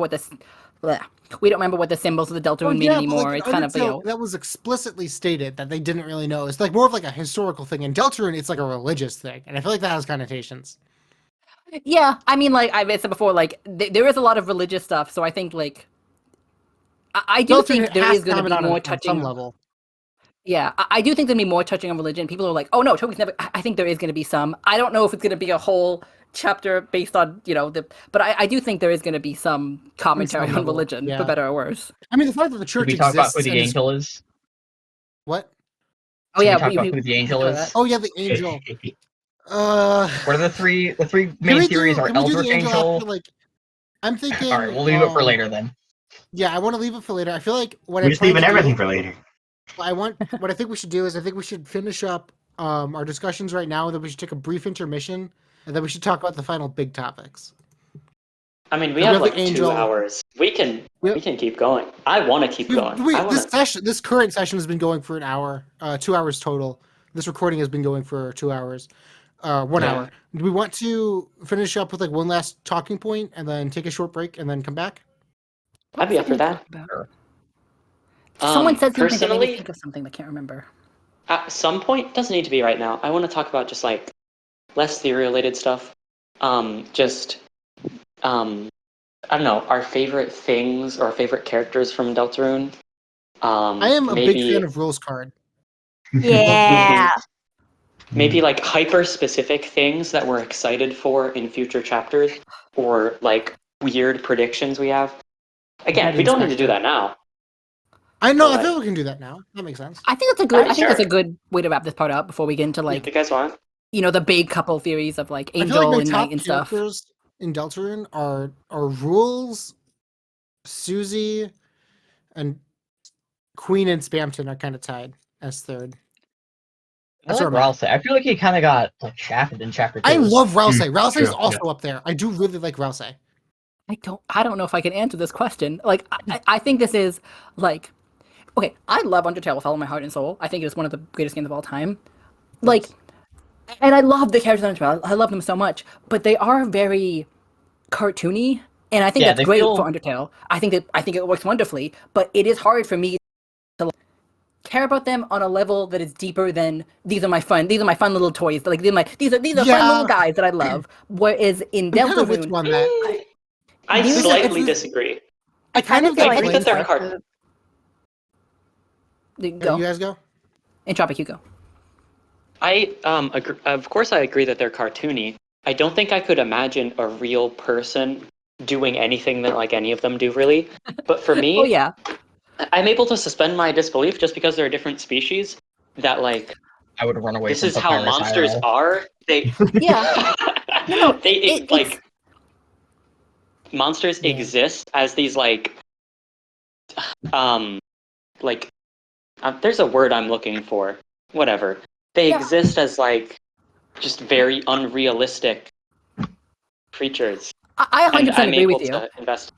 what this. We don't remember what the symbols of the Deltarune mean anymore. Like, it's kind of that was explicitly stated that they didn't really know. It's like more of like a historical thing. In Deltarune, it's like a religious thing, and I feel like that has connotations. Yeah, I mean, like I've said before, like there is a lot of religious stuff. So I think like I do think there is going to be more touching on some level. Yeah, I do think there'll be more touching on religion. People are like, oh no, Toby's never. I think there is going to be some. I don't know if it's going to be a whole chapter based on but I do think there is going to be some commentary on religion, for better or worse. I mean, the fact that the church Should we talk about exists who the angel is? What? Oh yeah, talk about who the angel is. Oh yeah, the angel. What are the three main theories? Are Eldritch Angel? Like, I'm thinking. All right, we'll leave it for later then. Yeah, I want to leave it for later. I feel like what We're just leaving everything for later. What I think we should do is I think we should finish up our discussions right now, and then we should take a brief intermission, and then we should talk about the final big topics. I mean, we have like 2 hours. We can keep going. I want to keep going. This current session has been going for an hour, 2 hours total. This recording has been going for 2 hours, 1 hour. Do we want to finish up with like one last talking point, and then take a short break, and then come back? I'd be up for that. Someone said something that made me personally, think of something I can't remember. At some point, doesn't need to be right now. I want to talk about just like less theory-related stuff. I don't know, our favorite things or favorite characters from Deltarune. I am a big fan of Rules Card. Yeah. Maybe like hyper specific things that we're excited for in future chapters, or like weird predictions we have. Again, we don't need to do that now. I know. I But, feel we can do that now. That makes sense. I think that's a good. Alright, I think that's a sure. good way to wrap this part up before we get into If like you guys want. the big couple theories of like I feel Angel like and my Knight top and stuff. characters in Deltarune are Rules, Susie, and Queen and Spamton are kind of tied as third. I like Ralsei. I feel like he kind of got like shafted in chapter 2. I love Ralsei. Ralsei is True, also up there. I do really like Ralsei. I don't know if I can answer this question. Like, I think this is like, okay, I love Undertale with all of my heart and soul. I think it is one of the greatest games of all time. Like, and I love the characters on Undertale. I love them so much, but they are very cartoony, and I think Yeah, that's they great feel- for Undertale. I think it works wonderfully, but it is hard for me to like, care about them on a level that is deeper than these are my fun little toys. Like these are fun Yeah. little guys that I love. Whereas in I'm kind of with Deltarune, you on that. I These are- slightly it's- disagree. I kind of feel I like think that they're go. go You guys go. Entropic, you go. I of course I agree that they're cartoony. I don't think I could imagine a real person doing anything that like any of them do really. But for me, Oh yeah. I'm able to suspend my disbelief just because they're different species. That like I would run away this from is how Papyrus monsters IRL. are. They Yeah. No, they like monsters Yeah. exist as these like there's a word I'm looking for. Whatever. They Yeah. exist as like just very unrealistic creatures. I And 100% I'm agree able with you. to invest.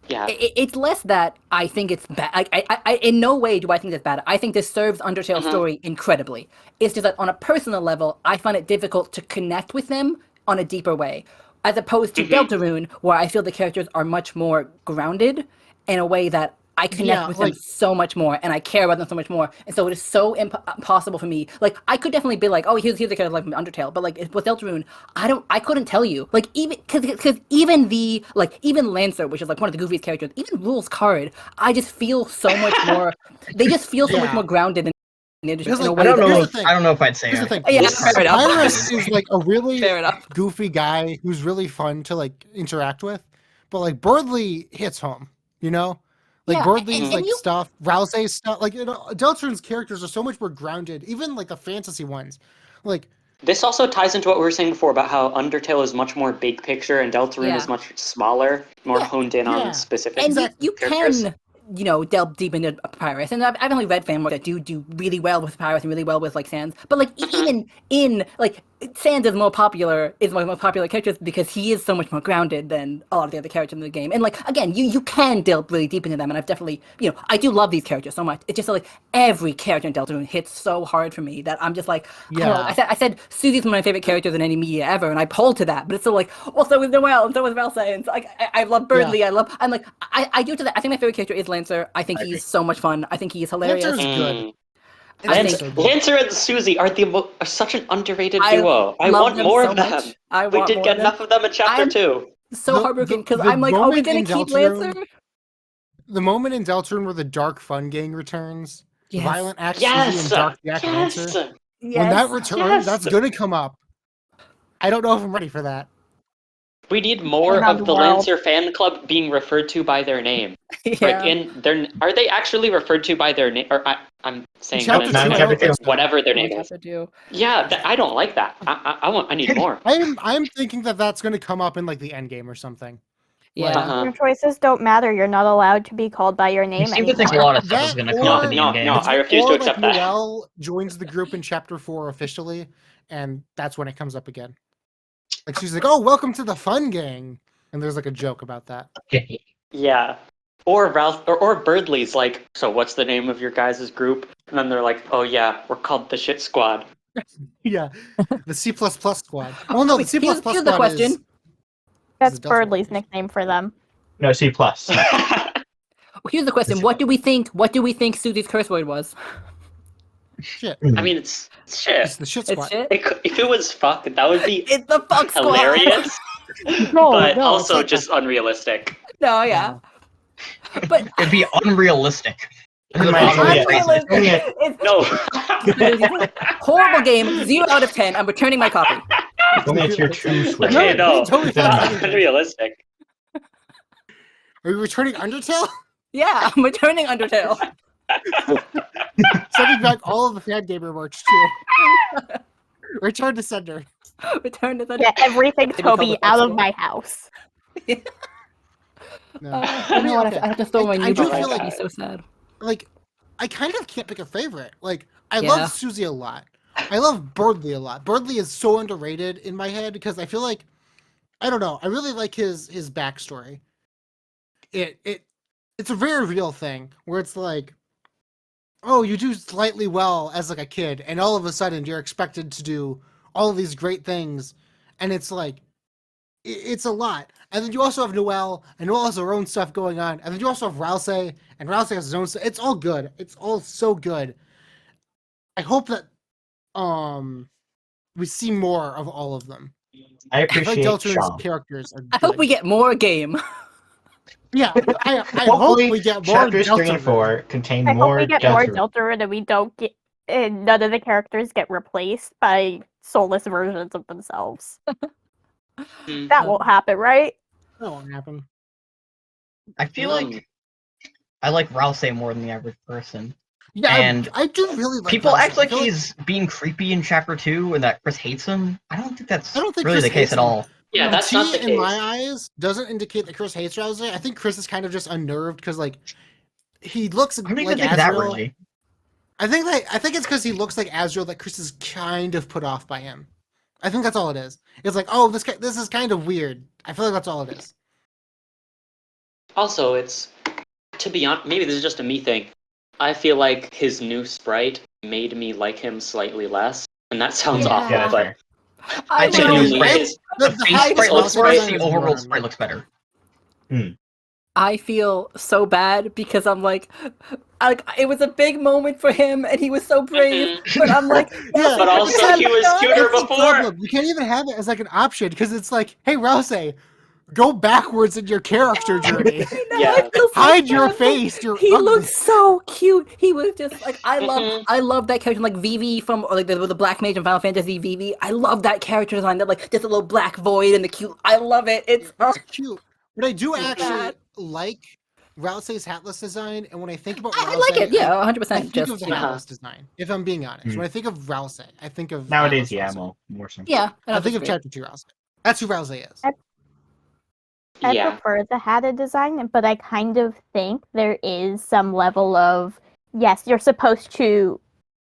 Yeah. It's less that I think it's bad. I in no way do I think it's bad. I think this serves Undertale's Mhm. story incredibly. It's just that on a personal level, I find it difficult to connect with them on a deeper way, as opposed to Mhm. Deltarune, where I feel the characters are much more grounded in a way that I connect Yeah, with them like- so much more, and I care about them so much more, and so it is so impossible for me. Like I could definitely be like, oh, here's the character like Undertale, but like with Deltarune, I couldn't tell you. Like even because even Lancer, which is like one of the goofiest characters, even Rules Card, I just feel so much more. They just feel so much Yeah. more grounded in a Because, way like, I don't that- Here's know. the thing. I don't know if I'd say. Here's the thing. Yeah, Yes. fair enough. Papyrus is like a really Fair enough. goofy guy who's really fun to like interact with, but like Birdley hits home, you know? Like Yeah, Birdley's and like you- stuff, Rousey's stuff, like Deltarune's characters are so much more grounded, even like the fantasy ones. Like This also ties into what we were saying before about how Undertale is much more big picture and Deltarune Yeah. is much smaller, more Yeah. honed in Yeah. on specific And Exactly. you characters. can, delve deep into Papyrus. And I've only read fan work that do really well with Papyrus and really well with like Sans. But like even in like Sans is more popular characters because he is so much more grounded than a lot of the other characters in the game. And like again, you can delve really deep into them, and I've definitely I do love these characters so much. It's just like every character in Deltarune hits so hard for me that I'm just like I don't know. Yeah. I said Susie's one of my favorite characters in any media ever, and I hold to that. But it's still like, well, so is Noelle, and so is Ralsei, and so, like I love Birdley. I do to that. I think my favorite character is Lancer. I think I agree. he's so much fun. I think he is hilarious. Lancer's good. Mm. It's Lance- so good. Lancer and Susie are are such an underrated I duo. I love want them more so of them. much. I We want did more get of them. enough of them in chapter I'm- 2. So The- heartbroken because the I'm like, are we moment gonna in keep Deltarune- Lancer? The moment in Deltarune where the Dark Fun Gang returns, Yes. Violent Axe Yes! Susie and Dark Jack Lancer. Yes! When that returns, Yes! that's gonna come up. I don't know if I'm ready for that. We need more Around of the the world. Lancer fan club being referred to by their name. Yeah. Are they actually referred to by their name? Or I'm saying Chapter whatever, two, chapter two. whatever their name is. Chapter 2. Yeah, I don't like that. I need more. I'm thinking that that's gonna come up in like the end game or something. Yeah. Uh-huh. Your choices don't matter. You're not allowed to be called by your name You seem to anymore. think a lot of stuff is That going to come up in the or- end game. no, I refuse to Or, accept like, that. Noelle joins the group in chapter 4 officially, and that's when it comes up again. Like she's like, "Oh, welcome to the fun gang," and there's like a joke about that. Yeah. Or Ralph or Birdley's like, so what's the name of your guys' group? And then they're like, oh yeah, we're called the Shit Squad. Yeah, the C++ squad. Well, no, the Wait, C++ here's squad the question. is That's Deltarune. Birdley's nickname for them. No, C+. Here's the question. What do we think Susie's curse word was? shit. I mean, it's shit. It's the shit It's squad. shit. If it was fuck, that would be It's the fuck squad. hilarious, No, but no, also it's just unrealistic. No, yeah. But It'd be unrealistic. Right, Unrealistic. yeah. unrealistic. Yeah. It's- No. Horrible game, 0 out of 10. I'm returning my copy. Only it's your true Switch. No, Okay, no, Toby Fox not is unrealistic. Are you returning Undertale? Yeah, I'm returning Undertale. Sending back all of the fan gamer merch too. Return to sender. Return to the Get everything, Maybe call Toby, the out of festival. my house. No. You know what? okay. I have to throw my I new do book. feel I'd be like- so sad. Like, I kind of can't pick a favorite. Like, I Yeah. love Susie a lot. I love Birdly a lot. Birdly is so underrated in my head because I feel like, I don't know, I really like his backstory. It's a very real thing where it's like, oh, you do slightly well as like a kid, and all of a sudden you're expected to do all of these great things, and it's like, it's a lot. And then you also have Noelle, and Noelle has her own stuff going on, and then you also have Rousey, and Rousey has his own stuff. It's all good. It's all so good. I hope that we see more of all of them. I I feel like appreciate Deltarune's Sean. characters are I hope good. we get more game. Yeah, I hope Hopefully, we get more chapters 3 Deltarune. and 4 contain I hope more we get more Deltarune. Deltarune and we don't get and none of the characters get replaced by soulless versions of themselves. That won't happen, right? That won't happen. I feel like I like Rousey more than the average person. Yeah, And I do really like People Rousey. act like I feel he's being creepy in chapter 2 and that Chris hates him. I don't think that's I don't think really Chris the case hates at him. all. Yeah, that's T, not the in case. my eyes, doesn't indicate that Chris hates Rousey. I think Chris is kind of just unnerved because, like, he looks I don't even like think Azrael. that really. I think it's because he looks like Azrael that Chris is kind of put off by him. I think that's all it is. It's like, oh, this is kind of weird. I feel like that's all it is. Also, it's, to be honest, maybe this is just a me thing. I feel like his new sprite made me like him slightly less, and that sounds Yeah. awful, Yeah, that's but fair. I think genuinely, the new sprite- his- The The face height sprite is looks also worse, designed the as overall more, sprite looks better. I feel so bad because I'm like it was a big moment for him and he was so brave, but I'm like, Yeah, But also, yes, he was God. cuter That's the before. problem. You can't even have it as like an option because it's like, hey, Rousey, go backwards in your character journey. I know, Yeah. I feel so Hide your bad. face. You're He ugly. looked so cute. He was just like I Mhm. love that character like Vivi from or, like the black mage in Final Fantasy Vivi. I love that character design. That like just a little black void and the cute. I love it. It's It's cute. But I do actually bad. like Rousey's hatless design, and when I think about I Rousey, like it. Yeah, I 100%. think Just of the yeah. hatless design. If I'm being honest, Mm. when I think of Rousey, I think of Nowadays, hatless yeah, Rousey. more so. yeah. I think of chapter 2 Rousey. That's who Rousey is. I Yeah. prefer the hatted design, but I kind of think there is some level of yes, you're supposed to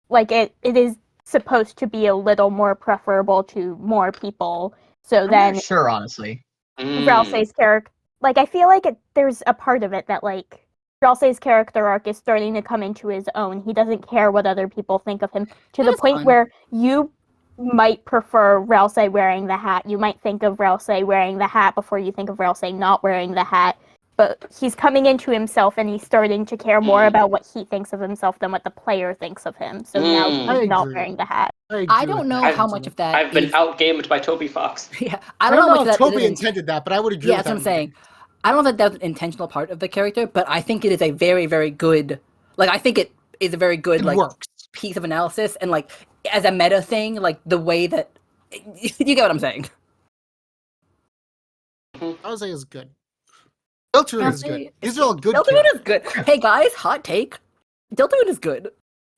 like it is supposed to be a little more preferable to more people. So I'm then not sure, honestly. Rousey's character like I feel like there's a part of it that like Rousey's character arc is starting to come into his own. He doesn't care what other people think of him to That the is point fun. where you might prefer Rousey wearing the hat. You might think of Rousey wearing the hat before you think of Rousey not wearing the hat. But he's coming into himself and he's starting to care more about what he thinks of himself than what the player thinks of him. So now I he's not agree. wearing the hat. I agree don't with know that how sentiment. much of that I've been is- outgamed by Toby Fox. Yeah, I I don't know how much know of that if Toby is intended that, but I would agree Yeah, with that's what that. I'm saying. I don't think that's an intentional part of the character, but I think it is a very, very good. Like, I think it is a very good It like works. piece of analysis, and like as a meta thing, like the way that you get what I'm saying. Rousey is good. Deltarune is good. These are all good Deltarune characters. is good. Hey guys, hot take. Deltarune is good.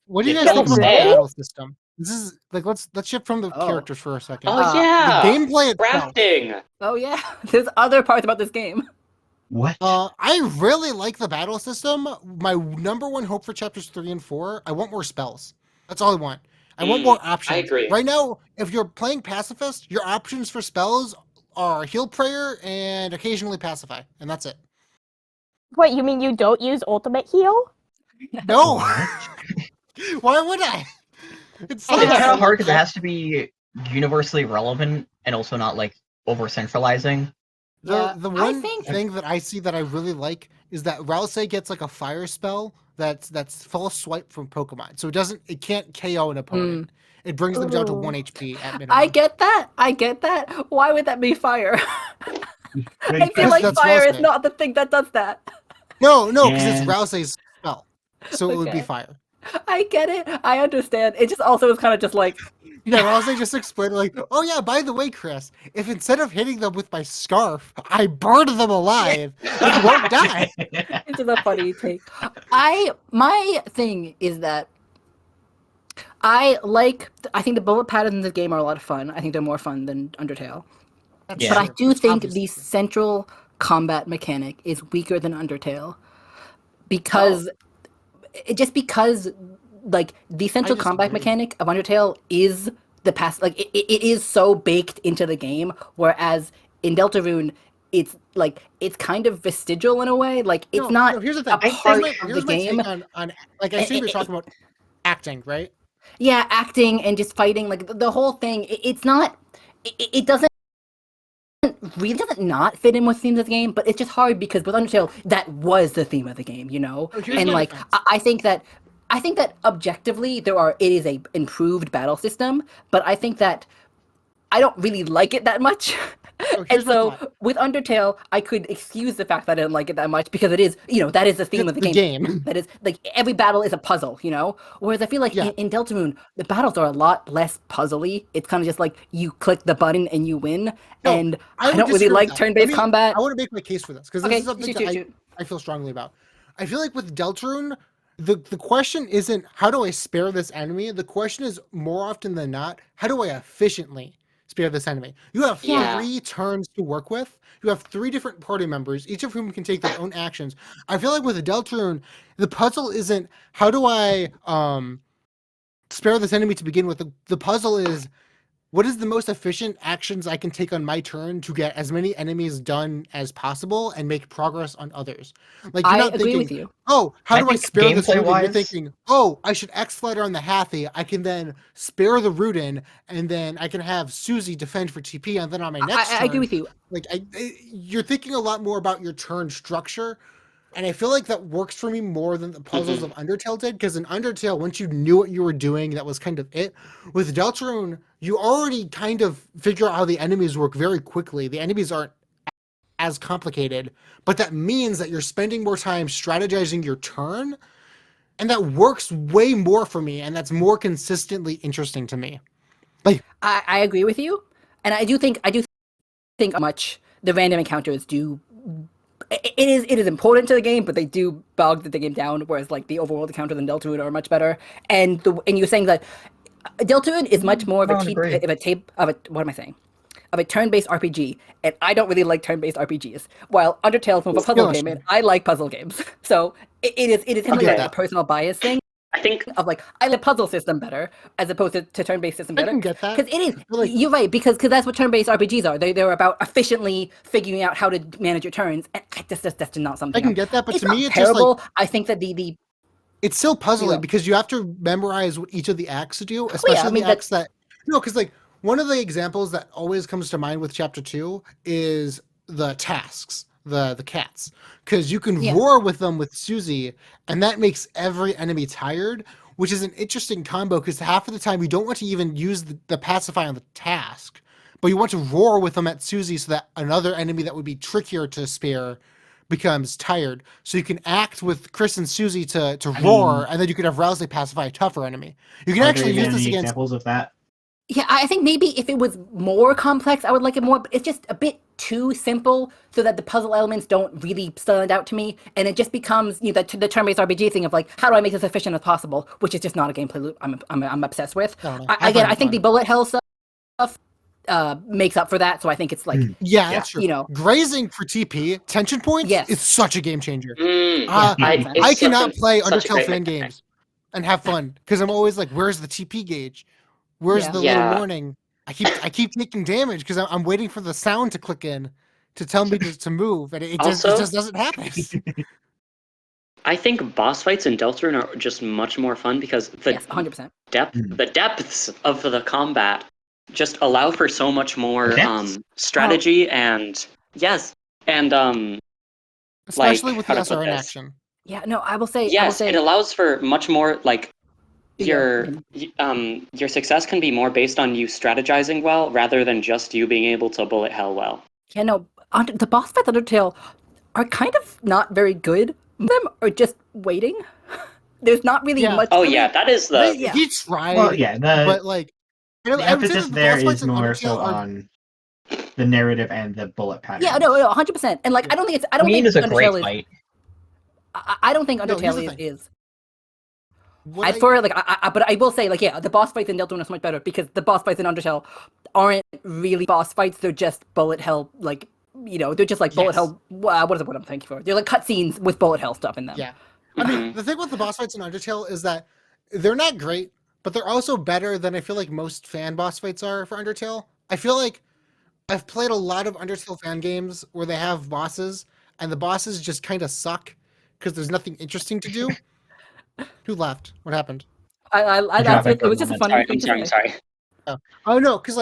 What do you Yeah, guys think don't from the say. battle system? This is like let's shift from the Oh. characters for a second. Oh Uh, yeah, The gameplay itself. crafting. Oh yeah, there's other parts about this game. What? I really like the battle system. My number one hope for chapters 3 and 4, I want more spells. That's all I want. I want more options. agree. Right now, if you're playing pacifist, your options for spells are heal prayer and occasionally pacify, and that's it. What, you mean you don't use ultimate heal? No. Why would I? It's It's kind like of hard because it has to be universally relevant and also not like over centralizing. Yeah, the I one think- thing that I see that I really like is that Rousey gets like a fire spell that's full swipe from Pokemon, so it can't KO an opponent. It brings them down to Ooh. 1 HP at minimum. I get that. Why would that be fire? I feel Because like that's fire is Rousey. not the thing that does that. No, because it's Yeah. Rousey's spell, so it would be Okay. fire. I get it. I understand. It just also is kind of just like, Yeah, Ralsei just explained like, oh yeah, by the way, Chris, if instead of hitting them with my scarf, I burn them alive, they won't die. it's just a funny take. My thing is that I think the bullet patterns in this game are a lot of fun. I think they're more fun than Undertale. That's Yeah. But I true. do think Obviously. the central combat mechanic is weaker than Undertale because because like the central combat disagree. mechanic of Undertale is the past, like it is so baked into the game, whereas in Deltarune it's like it's kind of vestigial in a way, like it's not Here's the a thing. part of the Here's my game. take on like I assume you're talking about acting, right? Yeah, acting and just fighting, like the whole thing. It's not. It doesn't really doesn't not fit in with themes of the game, but it's just hard because with Undertale that was the theme of the game, you know. Oh, here's And my like defense. I think that objectively it is a improved battle system, but I think that I don't really like it that much. Oh, And here's my so thought. with Undertale, I could excuse the fact that I didn't like it that much because it is, that is the theme of the game. That is like every battle is a puzzle, Whereas I feel like Yeah. in Deltarune, the battles are a lot less puzzly. It's kind of just like you click the button and you win. No, And I I would don't really disagree with like that. turn-based combat. I want to make my case for this because this Okay, is something shoot, that shoot. I feel strongly about. I feel like with Deltarune, the question isn't how do I spare this enemy? The question is more often than not, how do I efficiently spare this enemy? You have Yeah. 3 turns to work with. You have 3 different party members, each of whom can take their own actions. I feel like with Deltarune, the puzzle isn't how do I spare this enemy to begin with. The puzzle is what is the most efficient actions I can take on my turn to get as many enemies done as possible and make progress on others? Like you're I not agree thinking, with you. oh, how I do I think spare this Rudin? You're gameplay-wise- thinking, oh, I should X-Flighter on the Hathy. I can then spare the Rudin, and then I can have Susie defend for TP, and then on my next turn, I agree with you. like you're thinking a lot more about your turn structure. And I feel like that works for me more than the puzzles of Undertale did, because in Undertale, once you knew what you were doing, that was kind of it. With Deltarune, you already kind of figure out how the enemies work very quickly. The enemies aren't as complicated, but that means that you're spending more time strategizing your turn, and that works way more for me, and that's more consistently interesting to me. I agree with you, and I do think how much the random encounters do. It is important to the game, but they do bog the game down. Whereas like the overworld encounters in Deltarune are much better. And you're saying that Deltarune is much more of a turn-based RPG, and I don't really like turn-based RPGs. While Undertale is more of a puzzle game, and I like puzzle games. So it is kind of like a personal bias thing. I think Of like I like puzzle system better as opposed to turn-based system I better. can get that. Because it is Like- you're right because that's what turn-based RPGs are. They're about efficiently figuring out how to manage your turns, and that's just not something. I can get that, but it's to not me, it's just terrible. like I think that the it's still puzzling Yeah. because you have to memorize what each of the acts do, especially the acts that because like one of the examples that always comes to mind with chapter 2 is the tasks, the cats, because you can roar with them with Susie, and that makes every enemy tired, which is an interesting combo because half of the time you don't want to even use the pacify on the task, but you want to roar with them at Susie so that another enemy that would be trickier to spare becomes tired. So you can act with Chris and Susie to roar, and then you can have Rousey pacify a tougher enemy. You can actually use this against examples of that. Yeah, I think maybe if it was more complex, I would like it more, but it's just a bit too simple so that the puzzle elements don't really stand out to me, and it just becomes the turn-based RPG thing of like, how do I make this efficient as possible, which is just not a gameplay loop I'm obsessed with. I think the bullet hell stuff makes up for that, so I think it's like, yeah, that's true. Grazing for TP, tension points, it's such a game changer. I cannot play Undertale fan games and have fun, because I'm always like, where's the TP gauge? Where's the little warning? I keep taking damage because I'm waiting for the sound to click in to tell me to move, and it just doesn't happen. I think boss fights in Deltarune are just much more fun because the 100%. the depths of the combat just allow for so much more strategy and especially like, with how the to put SRN this? action. Yeah, no, I will say It allows for much more like Yeah. your success can be more based on you strategizing well rather than just you being able to bullet hell well. Yeah, no, the boss fights Undertale are kind of not very good. Them are just waiting. there's not really Yeah. much. Oh to yeah, it. that is the. Yeah. He tried, Well, yeah, but like, the I would say emphasis that the there boss fights is in more Undertale so are on the narrative and the bullet pattern. Yeah, no, 100%. And like, I don't think it's. I don't Queen think is a great Undertale is. fight. I don't think No, here's the Undertale thing. is. what I'd for like, but I will say, like, yeah, the boss fights in Deltarune are so much better because the boss fights in Undertale aren't really boss fights. They're just bullet hell, like, they're just like bullet Yes. hell. What is it? What I'm thinking for? They're like cutscenes with bullet hell stuff in them. Yeah. I mean, Mhm. the thing with the boss fights in Undertale is that they're not great, but they're also better than I feel like most fan boss fights are for Undertale. I feel like I've played a lot of Undertale fan games where they have bosses, and the bosses just kind of suck because there's nothing interesting to do. Who left? What happened? Entropic It was just a funny thing I'm to sorry. say. Oh no, because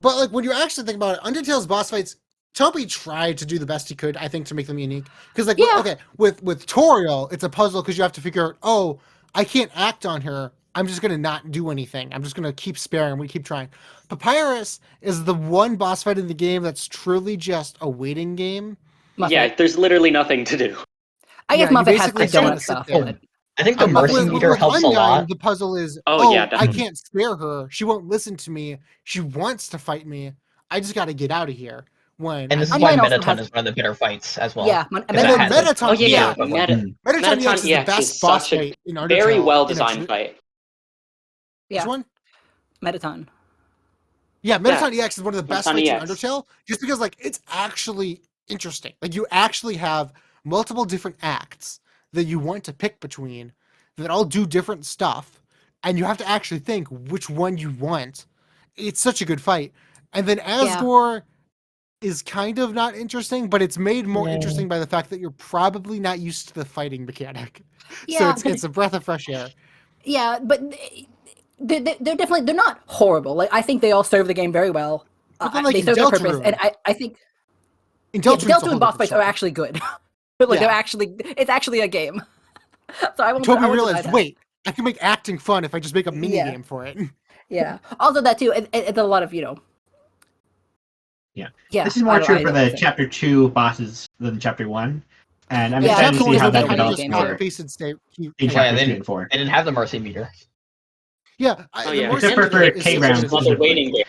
but like when you actually think about it, Undertale's boss fights, Toby tried to do the best he could, I think, to make them unique. Because like, Yeah. okay, with Toriel, it's a puzzle because you have to figure out, oh, I can't act on her. I'm just gonna not do anything. I'm just gonna keep sparing. We keep trying. Papyrus is the one boss fight in the game that's truly just a waiting game. Yeah, there's literally nothing to do. I guess you Muffet has basically the just donut gotta sit stuff. there. But I think the I'm mercy with- meter helps a Undyne, lot. the puzzle is, Oh, yeah, I definitely. can't spare her. She won't listen to me. She wants to fight me. I just got to get out of here. And this is Undyne why also Metaton has- is one of the better fights as well. yeah, Because And it then has a Metaton Oh yeah, equivalent. Metaton Metaton EX is the EX best is boss such a fight in Undertale. very well in a designed tr- fight. yeah, Which one? Metaton. Yeah, Metaton EX is one of the best Metaton fights in EX. Undertale, just because like it's actually interesting. Like you actually have multiple different acts that you want to pick between that all do different stuff, and you have to actually think which one you want. It's such a good fight. And then Asgore is kind of not interesting, but it's made more interesting by the fact that you're probably not used to the fighting mechanic. Yeah, So it's a breath of fresh air. yeah, but they're definitely they're not horrible. Like I think they all serve the game very well. But then, like, They in serve their purpose, Deltarune- and I think In yeah, Deltarune, it's a whole Deltarune boss different fights are story. actually good. Like Yeah. it's actually a game. So I won't. Toby I won't deny realized, that. wait, I can make acting fun if I just make a mini Yeah. game for it. Yeah. Also that too. It's a lot of Yeah. Yeah. This is more true for the chapter 2 bosses than chapter 1. And I'm Yeah, excited to chapter see one how is that the kind of develops game more where- paste and stay. in Yeah, chapters they 3 and 4. They didn't have the mercy meter. Yeah, Oh the yeah, Mercy Except for meter is K such rounds a- It's another specifically. waiting game.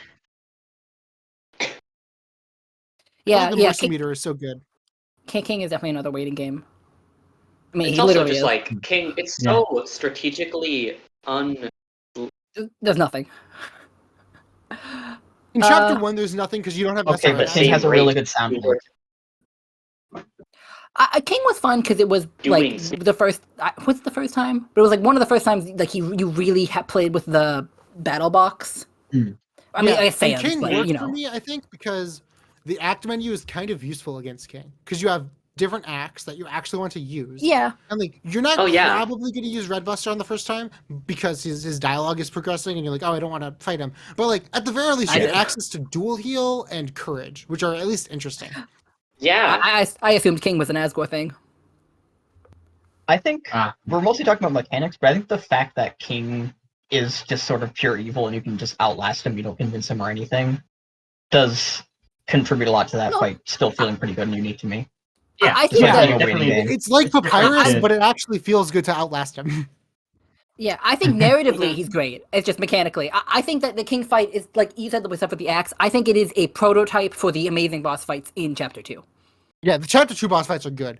Yeah, the yeah. Mercy meter is so good. King is definitely another waiting game. I mean, It's he also literally just is. like King. It's so strategically There's nothing. In chapter 1, there's nothing because you don't have Okay, SRN but King same has a rate. really good soundboard. King was fun because it was like Doings. the first. What's the first time? But it was like one of the first times like you really played with the battle box. Mm. I mean, Yeah, I say and King but worked you for know, me, I think, because the act menu is kind of useful against King because you have different acts that you actually want to use. yeah, And like you're not Oh, yeah. probably going to use Red Buster on the first time because his dialogue is progressing and you're like, oh, I don't want to fight him. But like at the very least, I you get did. access to dual heal and courage, which are at least interesting. Yeah. I assumed King was an Asgore thing. I think Ah. we're mostly talking about mechanics, but I think the fact that King is just sort of pure evil and you can just outlast him, you don't convince him or anything, does contribute a lot to that No. fight still feeling pretty good and unique to me. Yeah, I think Yeah, that it definitely. game. It's like It's different Papyrus, than- but it actually feels good to outlast him. yeah, I think narratively he's great. It's just mechanically. I think that the King fight is like you said with stuff with the axe. I think it is a prototype for the amazing boss fights in Chapter 2. Yeah, the chapter 2 boss fights are good.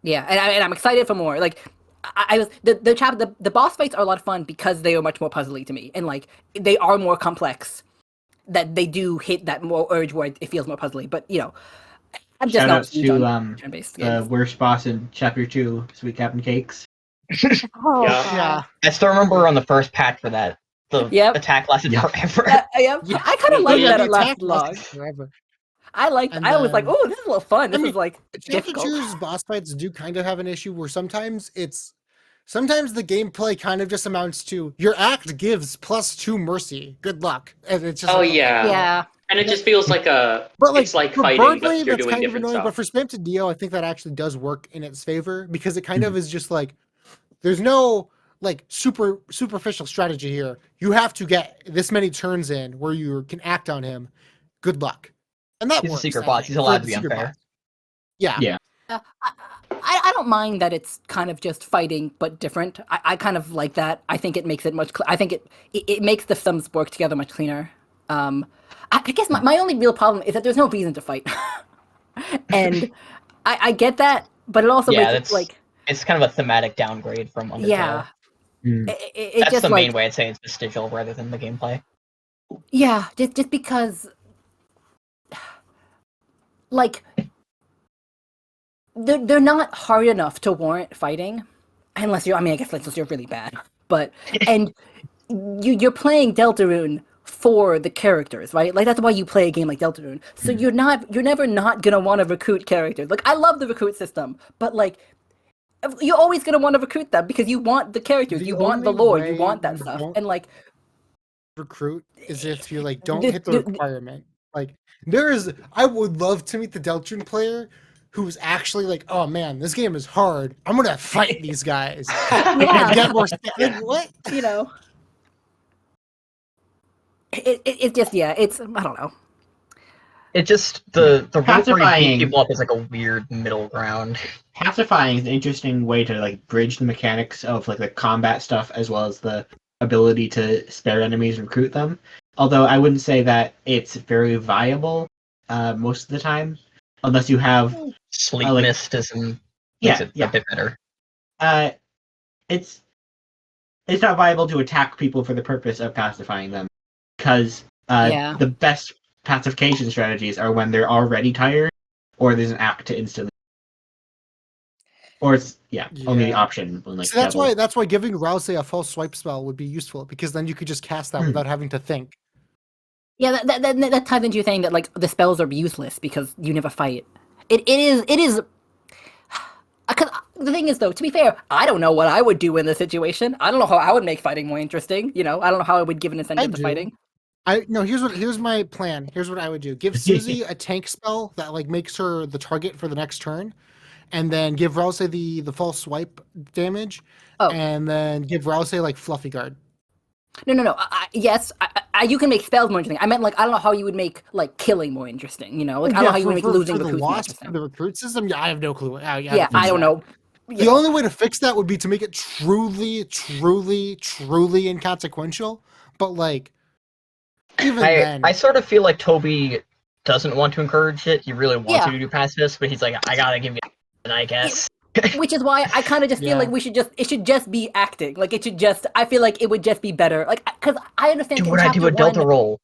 Yeah, and I'm excited for more. Like, I was the boss fights are a lot of fun because they are much more puzzly to me, and like they are more complex. That they do hit that more urge where it feels more puzzly. But you know, I'm just Shout not outs huge to on turn-based the games. worst boss in chapter 2, Sweet Captain Cakes. Oh, Yeah. God. Yeah. I still remember on the first patch for that, the Yep. attack lasted Yeah. forever. Yeah, Yeah. I kind of Oh, like yeah, that the it lasts attack long. lasted forever. And I was like, then- oh, this is a little fun. This I mean, is like Chapter difficult. 2's boss fights do kind of have an issue where sometimes the gameplay kind of just amounts to your act gives +2 mercy. Good luck. And it's just Oh like, okay. yeah. Yeah, And it just feels like a. But like, it's like for fighting, Birdwave, but you're that's doing kind of different annoying. stuff. But for Spam to Dio, I think that actually does work in its favor because it kind of is just like there's no like superficial strategy here. You have to get this many turns in where you can act on him. Good luck. And that He's a works. secret I boss. think, He's for allowed the to be secret unfair. boss. Yeah. Yeah. I don't mind that it's kind of just fighting but different. I kind of like that. I think it makes it much. I think it makes the thumbs work together much cleaner. I guess my only real problem is that there's no reason to fight, and I get that, but it also makes it it's kind of a thematic downgrade from Undertale. Yeah. That's just the main way I'd say it's vestigial rather than the gameplay. Yeah, just because, like, they're not hard enough to warrant fighting, unless you're. I mean, I guess unless you're really bad. But and you're playing Deltarune for the characters, right? Like that's why you play a game like Deltarune. So you're never not gonna want to recruit characters. Like I love the recruit system, but like you're always gonna want to recruit them because you want the characters, you want the lore, you want that stuff, and like recruit is if you like don't hit the requirement. Like I would love to meet the Deltarune player who's actually like, oh man, this game is hard. I'm gonna fight these guys. Yeah. Get more like, what? You know. It just it's I don't know. It just the route where you Pacifying. beat people up is like a weird middle ground. Pacifying is an interesting way to like bridge the mechanics of like the combat stuff as well as the ability to spare enemies and recruit them. Although I wouldn't say that it's very viable most of the time, unless you have Sleep Mysticism makes it a bit better. It's not viable to attack people for the purpose of pacifying them, because the best pacification strategies are when they're already tired, or there's an act to instantly, or it's only the option. When, like, so that's why giving Rousey a false swipe spell would be useful, because then you could just cast that without having to think. Yeah, that ties into your saying that like the spells are useless because you never fight. It is. Because the thing is, though, to be fair, I don't know what I would do in this situation. I don't know how I would make fighting more interesting. You know, I don't know how I would give an incentive to fighting. Here's my plan. Here's what I would do: give Susie a tank spell that like makes her the target for the next turn, and then give Rousey the false swipe damage, and then give Rousey like Fluffy Guard. No. Yes, you can make spells more interesting. I meant like I don't know how you would make like killing more interesting. You know, like I don't know how you would make losing recruits more interesting. The recruit system, I have no clue. I don't know. The only way to fix that would be to make it truly inconsequential. But like, even then, I sort of feel like Toby doesn't want to encourage it. He really wants you to do pacifist, but he's like, I gotta give you an I guess. Which is why I kind of just feel like it should just be acting. Like I feel like it would just be better. Like, because I understand. Dude, when I do a Delta roll.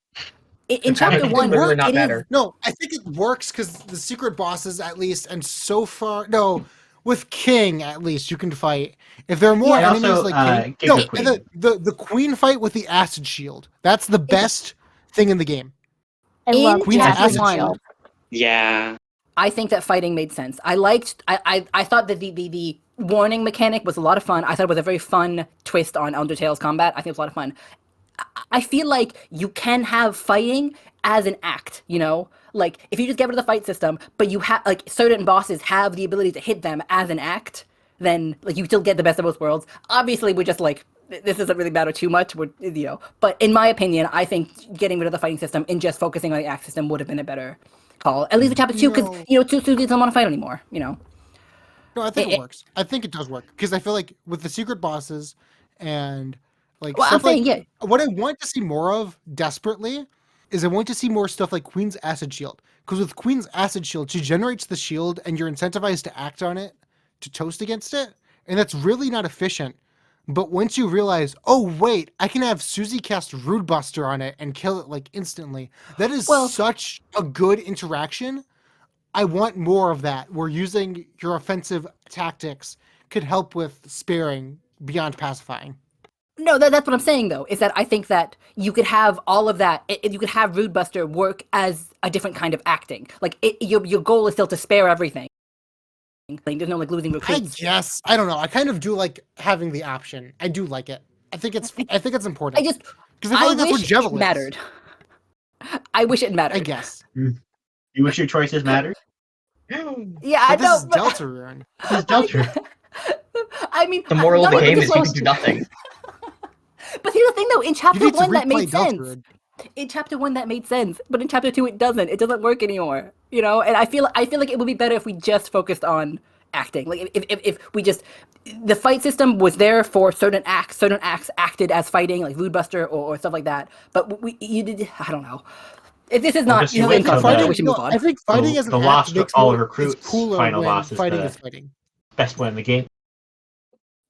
In chapter 1, literally not better. No, I think it works because the secret bosses, at least, and so far, with King at least you can fight. If there are more enemies also, like King, the Queen fight with the acid shield. That's the best thing in the game. I love Queen's acid Shield. shield. Yeah. I think that fighting made sense. I thought that the warning mechanic was a lot of fun. I thought it was a very fun twist on Undertale's combat. I think it was a lot of fun. I feel like you can have fighting as an act, you know? Like, if you just get rid of the fight system, but you have, like, certain bosses have the ability to hit them as an act, then, like, you still get the best of both worlds. Obviously, we're just, like, this doesn't really matter too much, you know? But in my opinion, I think getting rid of the fighting system and just focusing on the act system would have been a better call. At least with chapter 2, because, you know, Susie doesn't want to fight anymore, you know? No, I think it works. I think it does work, because I feel like with the secret bosses and... Like, well, what I want to see more of desperately is I want to see more stuff like Queen's Acid Shield. Because with Queen's Acid Shield, she generates the shield and you're incentivized to act on it, to toast against it. And that's really not efficient. But once you realize, oh wait, I can have Susie cast Rude Buster on it and kill it like instantly. That is such a good interaction. I want more of that, where using your offensive tactics could help with sparing beyond pacifying. No, that's what I'm saying, though, is that I think that you could have all of that. You could have Rude Buster work as a different kind of acting. Like, your goal is still to spare everything. Like, there's no, like, losing recruits. I guess. I don't know. I kind of do like having the option. I do like it. I think it's important. Because I feel like that's what Jevil mattered. I wish it mattered. I guess. You wish your choices mattered? Yeah, I know. This is Deltarune. This is Deltarune. I mean... The moral of the game is you can do nothing. But here's the thing, though. In chapter 1, that made sense. Deltarune. In chapter 1, that made sense. But in chapter 2, it doesn't. It doesn't work anymore. You know? And I feel like it would be better if we just focused on acting. Like if we just the fight system was there for certain acts acted as fighting, like Vood Buster or stuff like that. But you did, I don't know. If this is not just you know, wait in till concept, the- we should move on. I think fighting as an the act Lost makes Oliver more, it's Croots cooler final when boss is fighting the- is fighting. Best one in the game.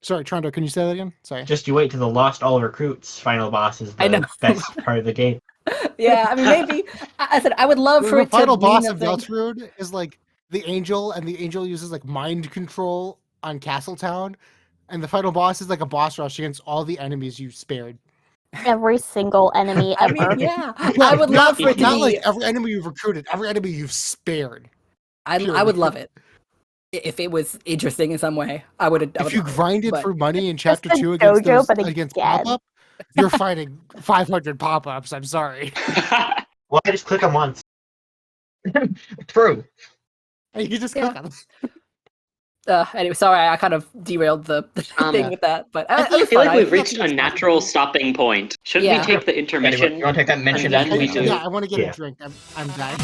Sorry, Trondor, can you say that again? Sorry. Just you wait till the Lost Oliver Croots final boss is I know. the best part of the game. Yeah, I mean maybe I said I would love for The it final to boss mean of a thing. Deltarune is like the angel, and the angel uses like mind control on Castletown, and the final boss is like a boss rush against all the enemies you spared. Every single enemy I ever. mean, yeah, I would love for it to not be. like every enemy you've recruited, every enemy you've spared. I would love it if it was interesting in some way. I would. If you grinded but- for money in Just chapter a 2 against JoJo, those, but against again. pop-up, you're fighting 500 pop-ups. I'm sorry. Well, I just click them once. True. You can just Yeah. click on them. Anyway, sorry, I kind of derailed the thing with that, but I I feel like fine. we've reached a natural stopping point. Should Yeah. we take the You intermission? want to take that mention? then as we well? do- Yeah, I want to get Yeah. a drink. I'm dying.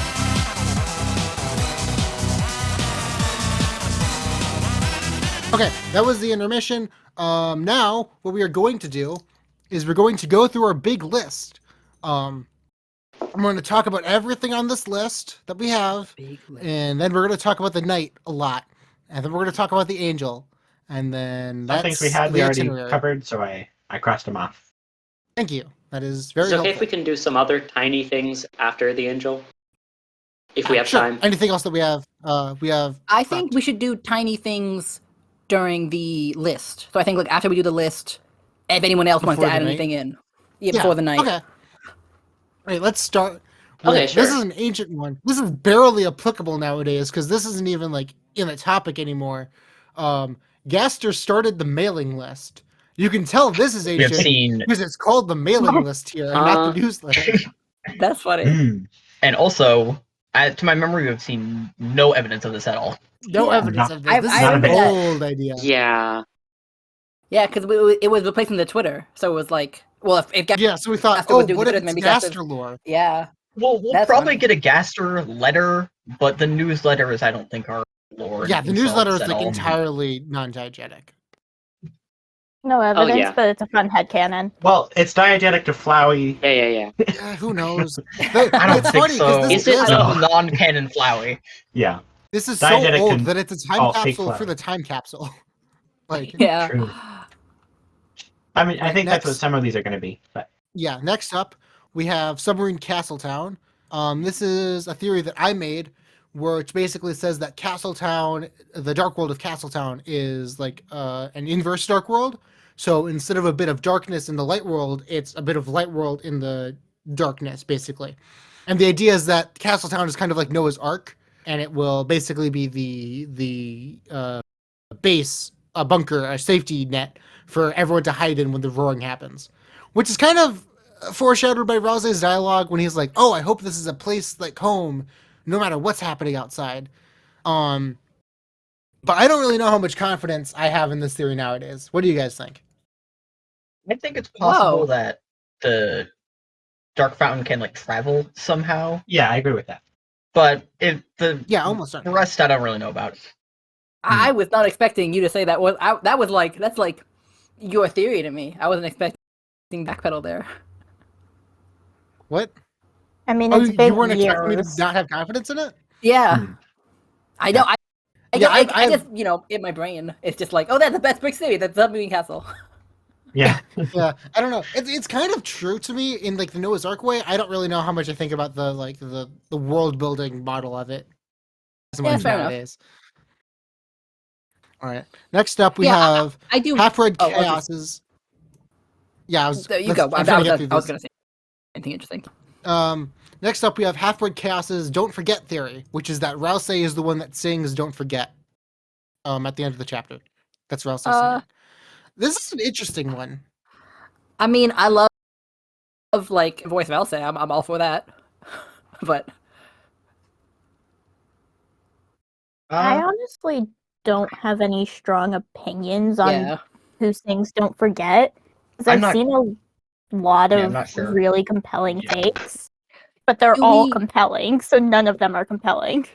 Okay, that was the intermission. Now, what we are going to do is we're going to go through our big list. I'm going to talk about everything on this list that we have, and then we're going to talk about the knight a lot, and then we're going to talk about the angel, and then Some that's things we had the we already itinerary. covered, so I crossed them off. Thank you. That is very Is it okay helpful. if we can do some other tiny things after the angel? If we have Sure. time. Anything else that we have? I think we should do tiny things during the list. So I think like after we do the list, if anyone else wants to Before the add night? anything in, before the night. Okay. All right, let's start. Okay, This sure. is an ancient one. This is barely applicable nowadays because this isn't even like in the topic anymore. Gaster started the mailing list. You can tell this is We have ancient seen, because it's called the mailing list here and not the newsletter. That's funny. Mm. and also, to my memory, we have seen no evidence of this at all. No Yeah. evidence of this. I This is remember an that. old idea. Yeah. Yeah, because it was replacing the Twitter, so it was like, well, if Gaster, Yeah, so we thought, Gaster was doing what Twitter, if it's maybe Gaster- Gaster lore? yeah, We'll That's probably funny. get a Gaster letter, but the newsletters I don't think are lore. Yeah, the themselves newsletter is at like all. entirely non-diegetic. No evidence, yeah. but it's a fun headcanon. Well, it's diegetic to Flowey. Yeah. Who knows? I don't It's think funny so. 'cause Is this it- list- No, non-canon Flowey. Yeah, This is so Diegetic old can that it's a time all take capsule flower. for the time capsule. Like, yeah. true. I mean, I Right, think that's what next. some of these are going to be. But yeah. Next up, we have Submarine Castletown. This is a theory that I made, which basically says that Castletown, the dark world of Castletown, is like an inverse dark world. So instead of a bit of darkness in the light world, it's a bit of light world in the darkness, basically. And the idea is that Castletown is kind of like Noah's Ark, and it will basically be the base, a bunker, a safety net for everyone to hide in when the roaring happens. Which is kind of foreshadowed by Rousey's dialogue when he's like, "Oh, I hope this is a place like home, no matter what's happening outside." But I don't really know how much confidence I have in this theory nowadays. What do you guys think? I think it's possible Whoa. that the Dark Fountain can like travel somehow, yeah, I agree with that. but if the Yeah, almost the certainly. rest I don't really know about. I was not expecting you to say that. That's like your theory to me. I wasn't expecting backpedal there. What? I mean, Oh, it's been you weren't expecting me to years. not have confidence in it? Yeah, Hmm. I know. Yeah, I just in my brain, it's just like, oh, that's the best Brix theory. That's Submarine Castle. Yeah, Yeah, I don't know. It's kind of true to me in like the Noah's Ark way. I don't really know how much I think about the world building model of it as Yeah, much fair enough. nowadays. All right. Next up, we Yeah, have I do. Half-Red Oh, okay. Chaoses. Yeah, I was. There you let's- go. I'm I trying to get was through gonna this. say anything interesting. Next up, we have Half-Bred Chaos's Don't Forget theory, which is that Rousey is the one that sings Don't Forget at the end of the chapter. That's Rousey singing. This is an interesting one. I mean, I love like voice of Elsa. I'm all for that. But I Uh, honestly don't have any strong opinions on yeah, who sings Don't Forget. Because I'm I've not- seen a lot Yeah, of I'm not sure. really compelling takes, but they're Do all we- compelling, so none of them are compelling.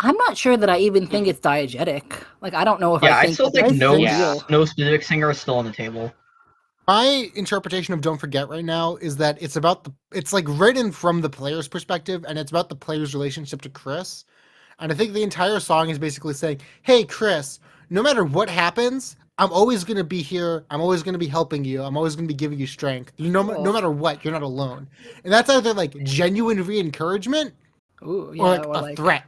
I'm not sure that I even think it's diegetic. Like, I don't know if Yeah, I I think still that think that's no, Yeah. no specific singer is still on the table. My interpretation of Don't Forget right now is that it's like written from the player's perspective, and it's about the player's relationship to Chris. And I think the entire song is basically saying, hey, Chris, no matter what happens, I'm always going to be here. I'm always going to be helping you. I'm always going to be giving you strength. No matter what, you're not alone. And that's either like genuine re-encouragement Ooh, yeah, or like or a like, threat,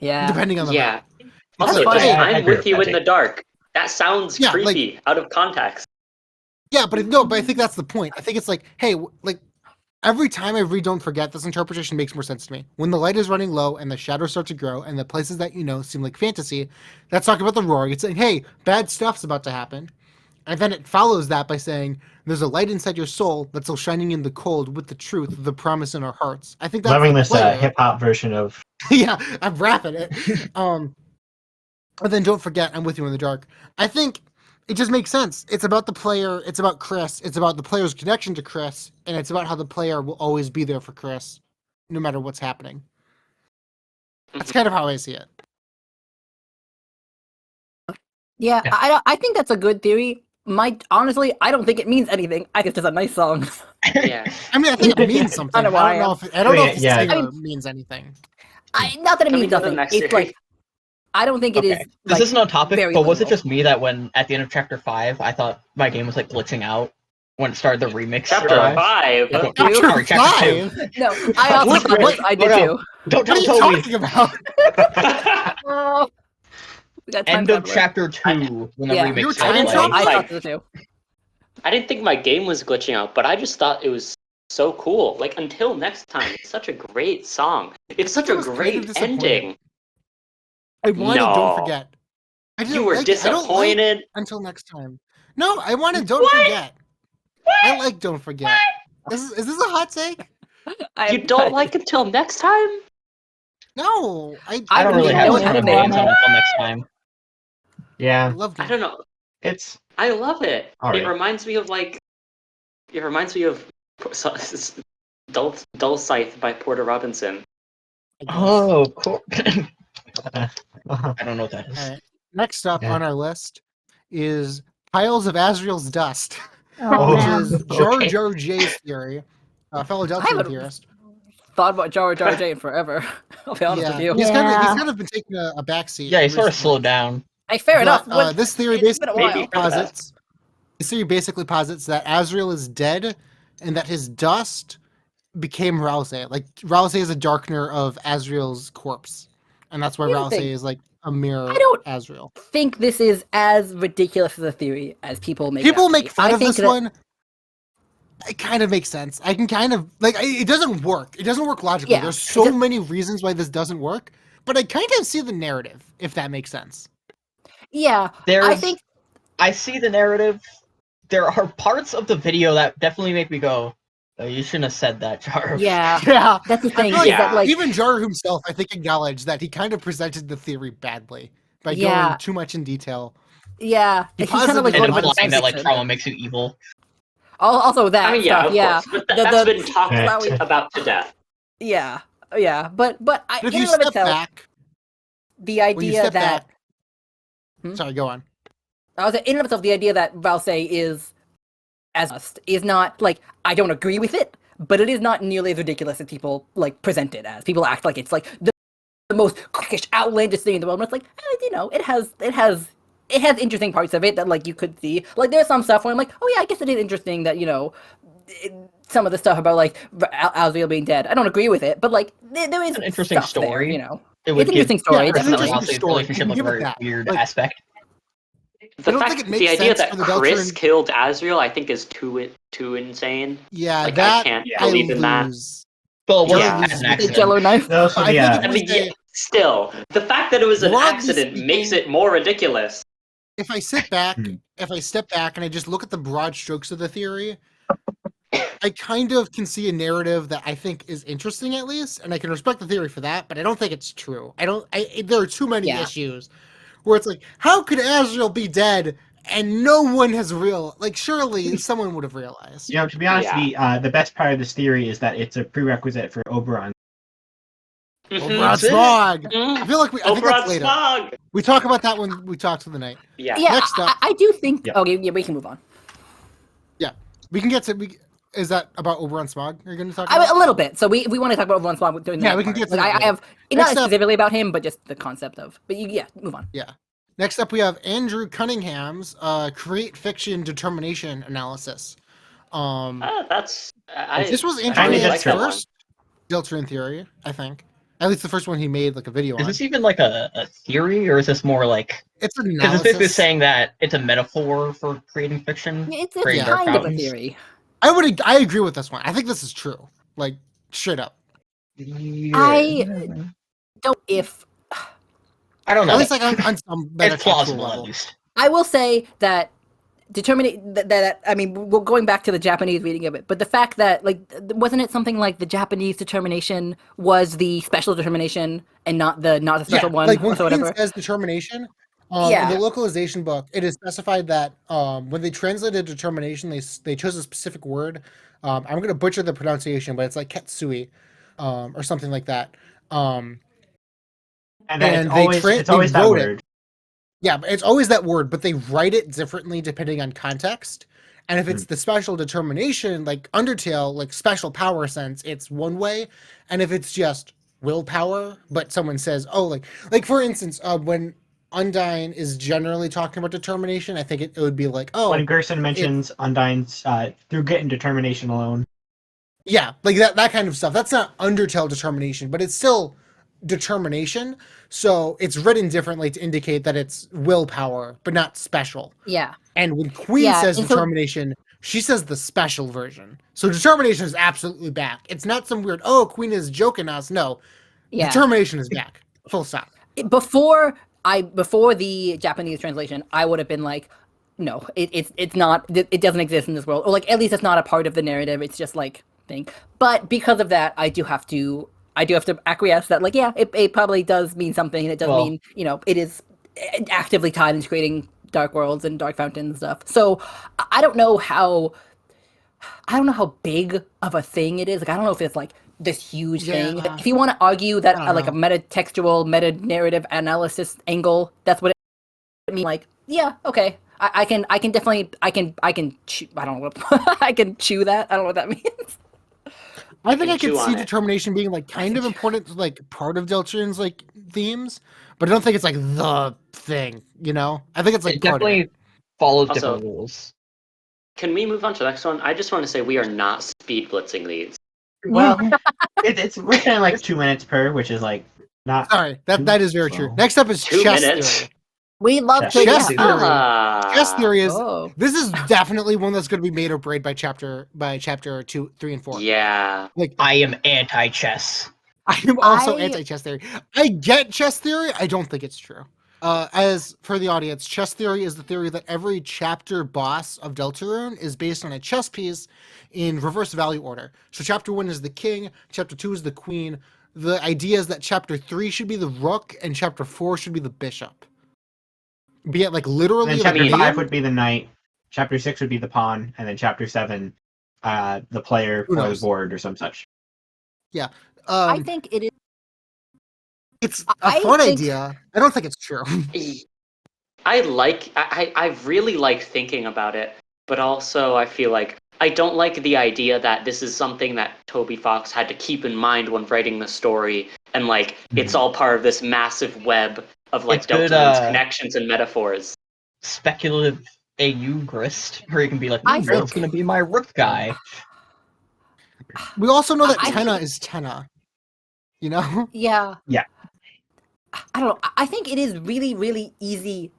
yeah. depending on the Yeah. vibe. Also, fine. just, Yeah, I I'm agree with you that in the take. dark. That sounds Yeah, like- creepy, out of context. Yeah, but I think that's the point. I think it's like, hey, like every time I read Don't Forget, this interpretation makes more sense to me. When the light is running low and the shadows start to grow and the places that you know seem like fantasy, that's talking about the roaring. It's saying, hey, bad stuff's about to happen. And then it follows that by saying, there's a light inside your soul that's still shining in the cold with the truth, the promise in our hearts. I think that's Loving the this player. hip hop version of. Yeah, I'm rapping it. And then Don't Forget, I'm with you in the dark. I think it just makes sense. It's about the player. It's about Chris. It's about the player's connection to Chris, and it's about how the player will always be there for Chris, no matter what's happening. That's kind of how I see it. Yeah, I think that's a good theory. Honestly, I don't think it means anything. I think it's just a nice song. Yeah. I mean, I think it means something. I know why don't know I if I don't know if the Yeah. singer means anything. Not that it Can we means go to the nothing. next It's like, theory? I don't think it is. Okay. Like, This isn't on topic, very but was it literal. just me that when at the end of chapter 5, I thought my game was like glitching out when it started the remix? Chapter 5. Yeah. Sorry, chapter 2. Five? No, I also What- thought this. I did what- too. Don't What are tell you Toby. talking about? Oh, we got time End of traveler. chapter 2 when the Yeah. You were remix time started traveling? playing. I Like- thought so too. I didn't think my game was glitching out, but I just thought it was so cool. Like, Until Next Time, it's such a great song. It's such I a was kind of great disappointed. ending. I wanted No. Don't Forget. I didn't You were like it. I don't like disappointed. Until Next Time. No, I wanted Don't Forget. I like Don't Forget. Is this a hot take? You don't like Until Next Time? No, I don't really have know a it ton of happened. opinions on it until next time. I Yeah, loved it. I don't know. it's I love it. All right. It reminds me of Dull Scythe by Porter Robinson. I guess. Oh, cool. uh, I don't know what that is. All right. Next up Yeah. on our list is Piles of Azrael's Dust, Oh, which man. is Jar Okay. Jar J's theory, a fellow Deltarune haven't- theorist. Thought about Jar Jar J in forever. I'll be honest with you. He's Yeah. kind of been taking a backseat. Yeah, he sort of recently. slowed down. Hey, fair enough. But, What- this theory it's been a basically while. Maybe. posits that Azrael is dead and that his dust became Rousey. Like Rousey is a darkener of Azrael's corpse, and that's why Here's the Rousey thing. is like a mirror I don't- of Azrael. think this is as ridiculous as a theory as people make. People out to make be. fun I of think this that- one. It kind of makes sense. I can kind of it doesn't work. It doesn't work logically. Yeah, There's so it does- many reasons why this doesn't work, but I kind of see the narrative, if that makes sense. Yeah, I There's, think I see the narrative. There are parts of the video that definitely make me go, oh, you shouldn't have said that, Jar. yeah. Yeah. That's the I thing. feel Is that like even Jar himself, I think, acknowledged that he kind of presented the theory badly by Yeah. going too much in detail. yeah, He he's kind of like posited And a lot of implying that like science trauma makes you evil. Also that I mean, yeah, stuff. of Yeah, course. But The- that's the- been talked Yeah. about to death. yeah. But But if in you and of step itself, back, the when you idea step that back, Hmm? sorry, go on. I was in and of itself, the idea that Valsei is as dust is not like I don't agree with it, but it is not nearly as ridiculous as people like present it as. People act like it's like the most quickish, outlandish thing in the world. And it's like it has interesting parts of it that like you could see. Like there's some stuff where I'm like, oh yeah, I guess it is interesting that some of the stuff about like Azrael being dead. I don't agree with it, but like there is An interesting stuff there, story. you know. It It's would an give interesting story. Yeah, it's an definitely. interesting story. relationship You can like a give it very that. weird Like- aspect. The don't fact, think it makes the idea sense that for the Chris Deltarune- killed Azrael, I think, is too insane. Yeah, Like, that I can't Yeah. believe in that. lose. Well, it Yeah. wasn't Yeah. an With the accident. Jello knife. also I the think I it- mean, yeah, still, the fact that it was an Broadly accident makes speaking- it more ridiculous. If I step back and I just look at the broad strokes of the theory, I kind of can see a narrative that I think is interesting at least, and I can respect the theory for that, but I don't think it's true. There are too many Yeah. issues where it's like, how could Azrael be dead and no one has surely someone would have realized. to be honest, the best part of this theory is that it's a prerequisite for Oberon. Over on Smog. I Mhm. feel like I think Over on that's later. Smog. We talk about that when we talk to the night. Yeah. Yeah, Next up. I do think. Yep. Okay, yeah, we can move on. We can get to. Is that about Over on Smog? You're going to talk I mean, about? a little bit. So we want to talk about Overland Swamp during the Yeah, next we can part. get to Like, that I have not Next up- specifically about him, but just the concept of. But yeah, move on. Yeah. Next up, we have Andrew Cunningham's create fiction determination analysis. That's. This was I Andrew think Cunningham's that's good. first Deltarune theory, I think. At least the first one he made like a video Is on. this even like a theory, or is this more like... It's an Because it's analysis. basically saying that it's a metaphor for creating fiction. It's creating dark kind of a fountains. theory. I agree with this one. I think this is true. Like straight up. I don't. If I don't know. At least like on some better It's plausible, level. at least. I will say that that I mean, we're going back to the Japanese reading of it, but the fact that like wasn't it something like the Japanese determination was the special determination and not the special one like when or whatever. Queen says determination, Yeah. in the localization book, it is specified that when they translated determination, they chose a specific word. I'm going to butcher the pronunciation, but it's like ketsui, or something like that. And then And it's always that wrote it. word. Yeah, but it's always that word, but they write it differently depending on context. And if it's the special determination, like Undertale, like special power sense, it's one way. And if it's just willpower, but someone says, oh, like for instance, when Undyne is generally talking about determination, I think it would be like, oh, When Gerson mentions Undyne's through getting determination alone. yeah, like that kind of stuff. That's not Undertale determination, but it's still determination. So it's written differently to indicate that it's willpower, but not special. Yeah. And when Queen Yeah, says and so- determination, she says the special version. So determination is absolutely back. It's not some weird, oh, Queen is joking us. No, Yeah. determination is back. Full stop. Before the Japanese translation, I would have been like, no, it's not. It doesn't exist in this world, or like at least it's not a part of the narrative. It's just like thing. But because of that, I do have to acquiesce that like yeah, it probably does mean something. And it does mean it is actively tied into creating dark worlds and dark fountains and stuff. So I don't know how big of a thing it is. Like I don't know if it's like this huge thing. Yeah. If you want to argue that I don't like a know. meta-textual, meta-narrative analysis angle, that's what it means. Like, yeah, okay. I can definitely chew, I don't know what I can chew that. I don't know what that means. I think I chew could on see it. determination being like kind of important, like part of Deltarune's like themes, but I don't think it's like the thing. You know, I think it's like It part of it. definitely follows Also- different rules. Can we move on to the next one? I just want to say we are not speed blitzing these. Well, we're saying like 2 minutes per, which is like not. Sorry, that is very true. Wow. Next up is 2 chess minutes. theory. We love Chess to Chess yeah. theory. Ah. Chess theory is Oh. this is definitely one that's going to be made or break by chapter 2, 3, and 4. Yeah. Like I am anti-chess. I am also I- anti-chess theory. I get chess theory. I don't think it's true. As for the audience, chess theory is the theory that every chapter boss of Deltarune is based on a chess piece in reverse value order. So chapter 1 is the king, chapter 2 is the queen. The idea is that chapter 3 should be the rook and chapter 4 should be the bishop. Be it like literally. Then like chapter name, 5 would be the knight. Chapter 6 would be the pawn, and then chapter 7, the player Who or the knows? board or some such. I think it is. it's a I fun think- idea. I don't think it's true. I really like thinking about it, but also I feel like I don't like the idea that this is something that Toby Fox had to keep in mind when writing the story, and like it's all part of this massive web of like It's good, Deltarune's connections and metaphors. Speculative AU grist, where you can be like, I that's think- going to be my rook guy. We also know that I Tenna think- is Tenna. You know? Yeah. Yeah. I don't know. I think it is really, really easy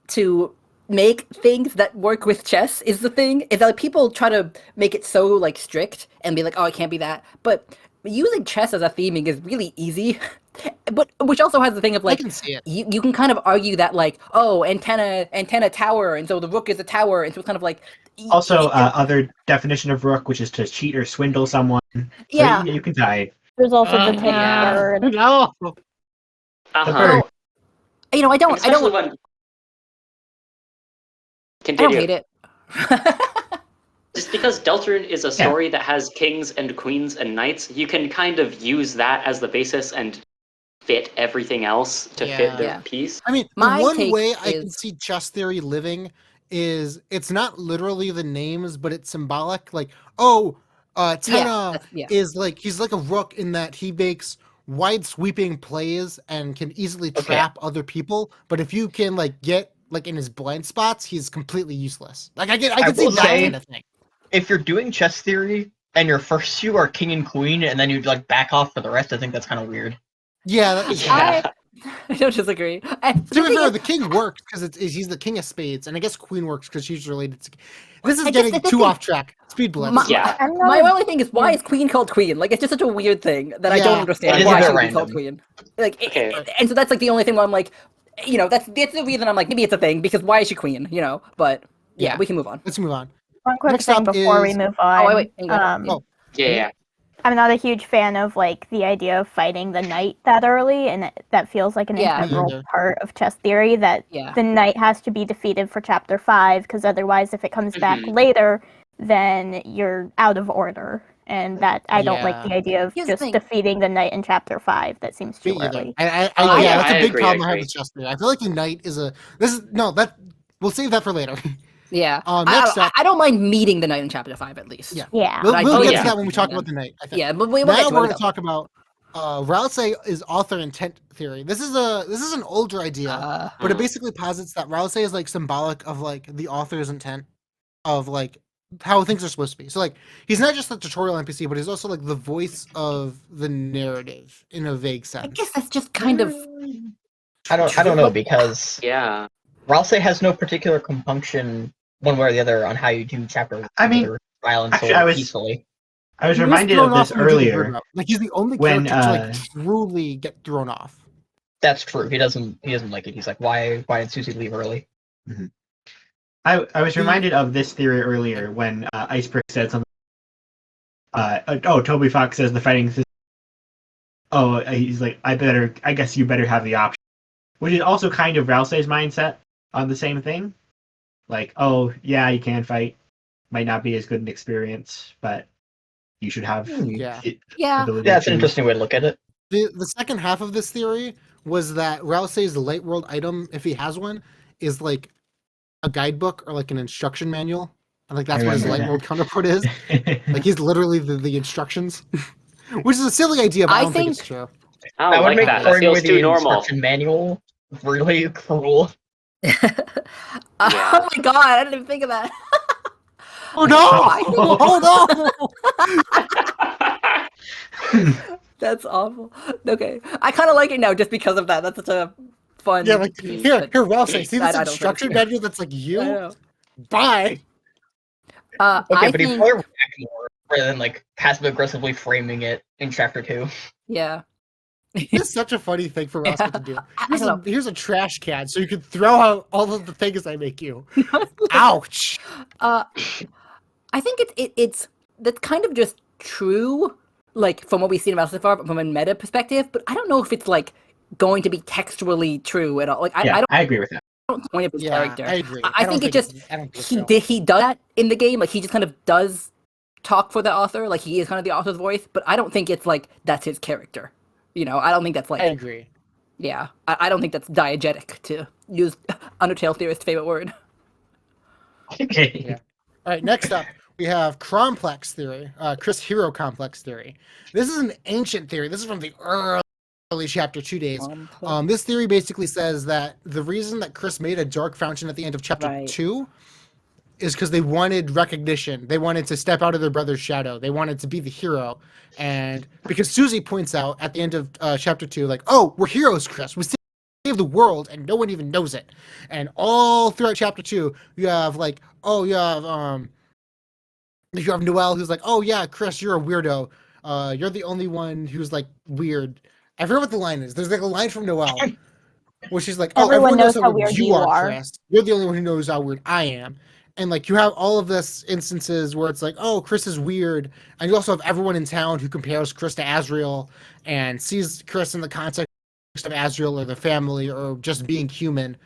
to make things that work with chess is the thing. Is that like, people try to make it so like strict and be like, oh, it can't be that. But using chess as a theming is really easy. But which also has the thing of I like can see it. you can kind of argue that like, oh, antenna tower, and so the rook is a tower, and so it's kind of like Also, other definition of rook, which is to cheat or swindle someone. So yeah. you can die. There's also the take Yeah. bird. No. The Uh-huh. bird. You know, I don't Especially when I continue. don't hate it. Just because Deltarune is a story that has kings and queens and knights, you can kind of use that as the basis and fit everything else to fit their Yeah. piece. I mean, My the one take way I can is- see chess theory living is it's not literally the names, but it's symbolic. Like, Tenna yeah. is like he's like a rook in that he makes wide sweeping plays and can easily Okay. trap other people. But if you can like get like in his blind spots, he's completely useless. Like I can see will that say- kind of thing. If you're doing chess theory and your first two are king and queen, and then you like back off for the rest, I think that's kind of weird. Yeah, that is Yeah. I don't disagree. To be fair, the king works because he's the king of spades, and I guess queen works because she's related to. This is I guess getting that's the too thing. off track. Speed blitz. My, Yeah. I'm my not. only thing is, why is queen called queen? Like, it's just such a weird thing that I Yeah. don't It understand is why a she bit would be called random. queen. Like, Okay. and so that's like the only thing where I'm like, that's the reason I'm like, maybe it's a thing because why is she queen? But yeah, Yeah. we can move on. Let's move on. One quick Next thing up before we is- move on. wait, hang on. Oh. Yeah. I'm not a huge fan of like the idea of fighting the knight that early, and that feels like an Yeah. integral Me either. part of chess theory. That Yeah. the knight has to be defeated for chapter 5, because otherwise, if it comes back Mhm. later, then you're out of order. And that I don't like Yeah. the idea of Here's the just thing. defeating the knight in chapter 5. That seems too Me either. early. Yeah, yeah, that's a I big agree, problem I I have agree. with chess theory. I feel like the knight is a. We'll save that for later. Yeah. Next up- I don't mind meeting the knight in chapter 5 at least. Yeah. Yeah. We'll I get do to yeah. that when we talk Yeah. about the knight. I think. Yeah, but we'll Now get to we're it. going to talk about Rousey is author intent theory. This is an older idea, but it basically posits that Rousey is like symbolic of like the author's intent of like how things are supposed to be. So like he's not just the tutorial NPC, but he's also like the voice of the narrative in a vague I sense. guess that's just kind of. I don't know because Yeah. Ralsei has no particular compunction one way or the other on how you do chapter. I mean, trial and actually, so I was- peacefully. I was He reminded thrown of this off when we did the earlier. roadmap. Like he's the only when, character to like truly get thrown off. That's true. He doesn't like it. He's like, why did Susie leave early? I was reminded of this theory earlier when Icebrick said something. Toby Fox says the fighting system. He's like, I guess you better have the option. Which is also kind of Rousey's mindset on the same thing. Like, oh, yeah, you can fight. Might not be as good an experience, but you should have Yeah. Yeah. ability Yeah, that's to an choose. interesting way to look at it. The second half of this theory was that Rousey's light world item, if he has one, is like a guidebook or like an instruction manual. And like that's I what his remember light that. world counterpart is. Like he's literally the instructions. Which is a silly idea, but I don't think it's true. I That don't would like make that. That throwing away feels the too normal. instruction manual really cruel. Oh my god, I didn't even think of that. Oh no! Oh no! That's awful. Okay, I kind of like it now just because of that. That's such a fun. Yeah, like piece, here, but Rousey, see I this don't think instruction it's- manual that's like I you? know. Bye. I Okay, but he think, probably react more rather than like passive aggressively framing it in chapter 2. yeah. It's such a funny thing for Rousey to do. I Here's don't know. here's a trash can, so you can throw out all of the things I make you. Ouch! I think it's that's kind of just true, like from what we've seen about so far from a meta perspective. But I don't know if it's like going to be textually true at all. Like Yeah, I I agree with that. don't point of his Yeah, character. I agree. I don't think it just I don't think he so. he does that in the game. Like he just kind of does talk for the author. Like he is kind of the author's voice. But I don't think it's like that's his character. You know, I don't think that's like I agree. yeah. I don't think that's diegetic to use Undertale theorist's favorite word. Yeah. All right, next up, we have complex theory, Chris Hero complex theory. This is an ancient theory. This is from the early chapter 2 days. This theory basically says that the reason that Chris made a dark fountain at the end of chapter Right. 2 is because they wanted recognition. They wanted to step out of their brother's shadow. They wanted to be the hero. And because Susie points out at the end of chapter 2, like, oh, we're heroes, Chris. We saved the world and no one even knows it. And all throughout chapter 2, you have like, oh, you have Noelle who's like, oh yeah, Chris, you're a weirdo. You're the only one who's like weird. I forget what the line is. There's like a line from Noelle where she's like, oh, Everyone everyone knows knows how how weird weird you you are, are. Chris. You're the only one who knows how weird I am. And like you have all of this instances where it's like, oh, Chris is weird. And you also have everyone in town who compares Chris to Asriel and sees Chris in the context of Asriel or the family or just being human.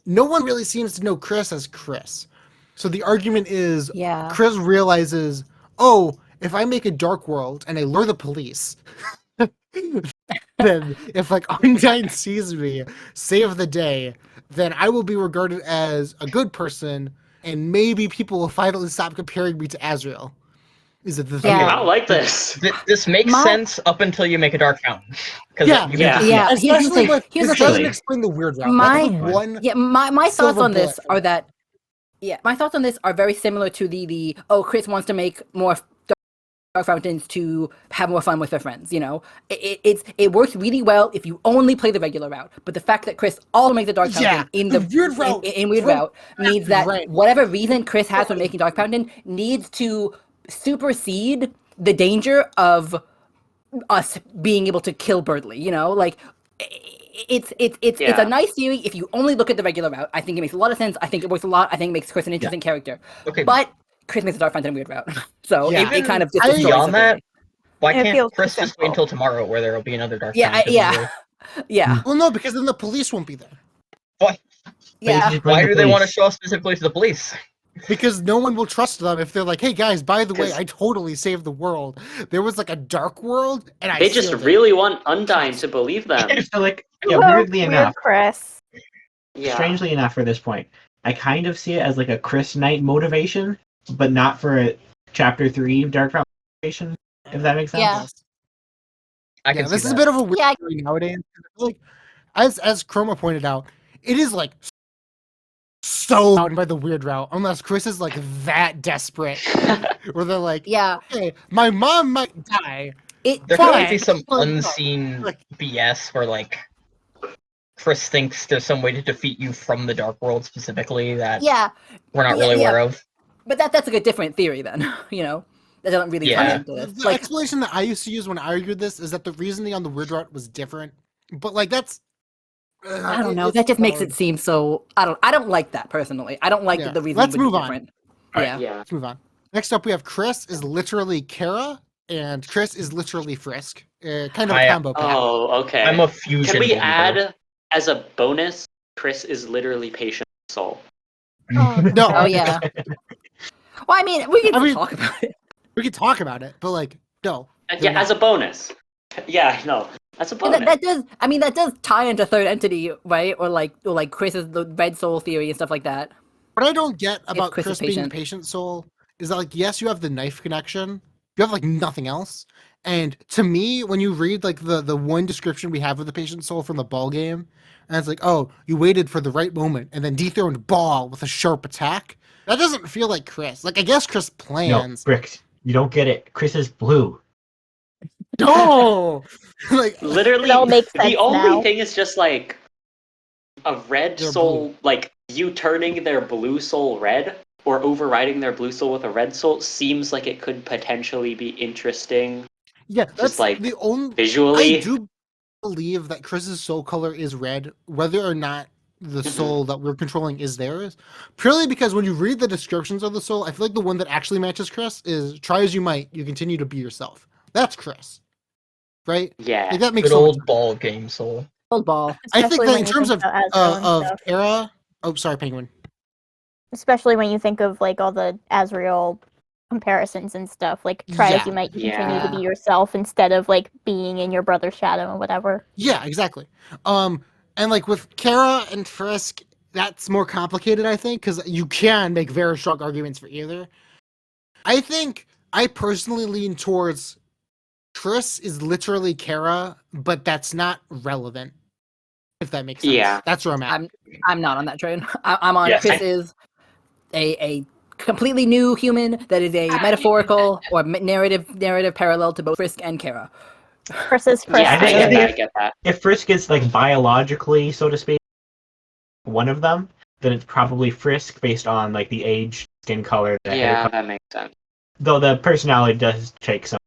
No one really seems to know Chris as Chris. So the argument is Yeah. Chris realizes, oh, if I make a dark world and I lure the police, then if like Undyne sees me save the day, then I will be regarded as a good person, and maybe people will finally stop comparing me to Azrael. Is it the Yeah. I don't like this. This makes My- sense up until you make a dark fountain. Because Yeah. you can Yeah. just Yeah. Here's the Especially thing. with Here's it the doesn't thing. explain the weird route. My- That's the one. Yeah, my thoughts Silver on this bullet. are that my thoughts on this are very similar to the Chris wants to make more dark fountains to have more fun with their friends. You know, it works really well if you only play the regular route. But the fact that Chris also makes the dark fountain in the weird route in weird from route means that right. whatever reason Chris has for making dark fountain needs to supersede the danger of us being able to kill Birdly. You know, like. It's Yeah. a nice theory if you only look at the regular route. I think it makes a lot of sense. I think it works a lot. I think it makes Chris an interesting character. Okay. But Chris makes the dark fountain a weird route. So Yeah. it kind of just I- destroys beyond the that, theory. why It can't feels Chris too just wait simple. until tomorrow where there will be another dark Yeah, fountain? yeah. Well, no, because then the police won't be there. Why? Yeah. Just bring Why the do they want to police. show up specifically to the police? Because no one will trust them if they're like, "Hey guys, by the way, 'Cause- I totally saved the world. There was like a dark world, and I They just sealed it." really want Undyne to believe them. So like, yeah, Oh, weirdly weird enough, Chris. Yeah. strangely enough for this point, I kind of see it as like a Chris Knight motivation, but not for a Chapter 3 Dark Fountain motivation, if that makes sense. Yeah. Yes. I Yeah, can see this is a that. bit of a weird Yeah. theory nowadays. I feel like, as Chroma pointed out, it is like so out by the weird route, unless Chris is like that desperate, where they're like, Yeah. "Hey, my mom might die." There Why? might be some Well, unseen like- BS where like Chris thinks there's some way to defeat you from the dark world specifically that Yeah. we're not Yeah, really yeah. aware of. But that's like a different theory then, you know? That doesn't really tie Yeah. into this. The Like, explanation that I used to use when I argued this is that the reasoning on the weird route was different, but like that's. I don't know. it's That just makes hard. it seem so. I don't like that personally. I don't like Yeah. that the reason Let's would move be on. different. Alright. Yeah. Yeah. Let's move on. Next up, we have Chris is literally Kara, and Chris is literally Frisk. Kind of a I- combo pack. Oh, okay. I'm a fusion. Can we believer. add as a bonus? Chris is literally patient soul. Oh, No. Oh yeah. Well, I mean, we can I mean- talk about it. We could talk about it, but like, no. Yeah, as a bonus. Yeah, no, as a And bonus. that does. I mean, that does tie into third entity, right? Or like Chris's the red soul theory and stuff like that. What I don't get about Chris is Chris being the patient. patient soul is that like, yes, you have the knife connection, you have like nothing else. And to me, when you read like the one description we have of the patient soul from the ball game, and it's like, oh, you waited for the right moment and then dethroned ball with a sharp attack. That doesn't feel like Chris. Like, I guess Chris No, plans. Brix, you don't get it. Chris is blue. No, like Literally, It all makes the sense only now. thing is just like a red They're soul, like you turning their blue soul red or overriding their blue soul with a red soul seems like it could potentially be interesting yeah, that's like, the only. visually. I do believe that Chris's soul color is red, whether or not the soul that we're controlling is theirs. Purely because when you read the descriptions of the soul, I feel like the one that actually matches Chris is "Try as you might, you continue to be yourself." That's Chris, right? Yeah. Like, that makes Good so much old sense. ball game soul. Old ball. I think Especially that when in you terms think of about Azrael and stuff. era. Oh, sorry, Penguin. Especially when you think of like all the Azrael comparisons and stuff. Like try Yeah. as you might to continue to Yeah. be yourself instead of like being in your brother's shadow or whatever. Yeah, exactly. And like with Kara and Frisk, that's more complicated, I think, because you can make very strong arguments for either. I think I personally lean towards Chris is literally Kara, but that's not relevant. If that makes sense. Yeah. That's where I'm at. I'm not on that train. I'm on Yes. Chris is a completely new human that is a metaphorical or narrative parallel to both Frisk and Kara. Versus Chris. Yeah, I think- get I that. think I get that. If Frisk is like biologically, so to speak, one of them, then it's probably Frisk based on like the age, skin color, the hair Yeah, color. that makes sense. Though the personality does take some.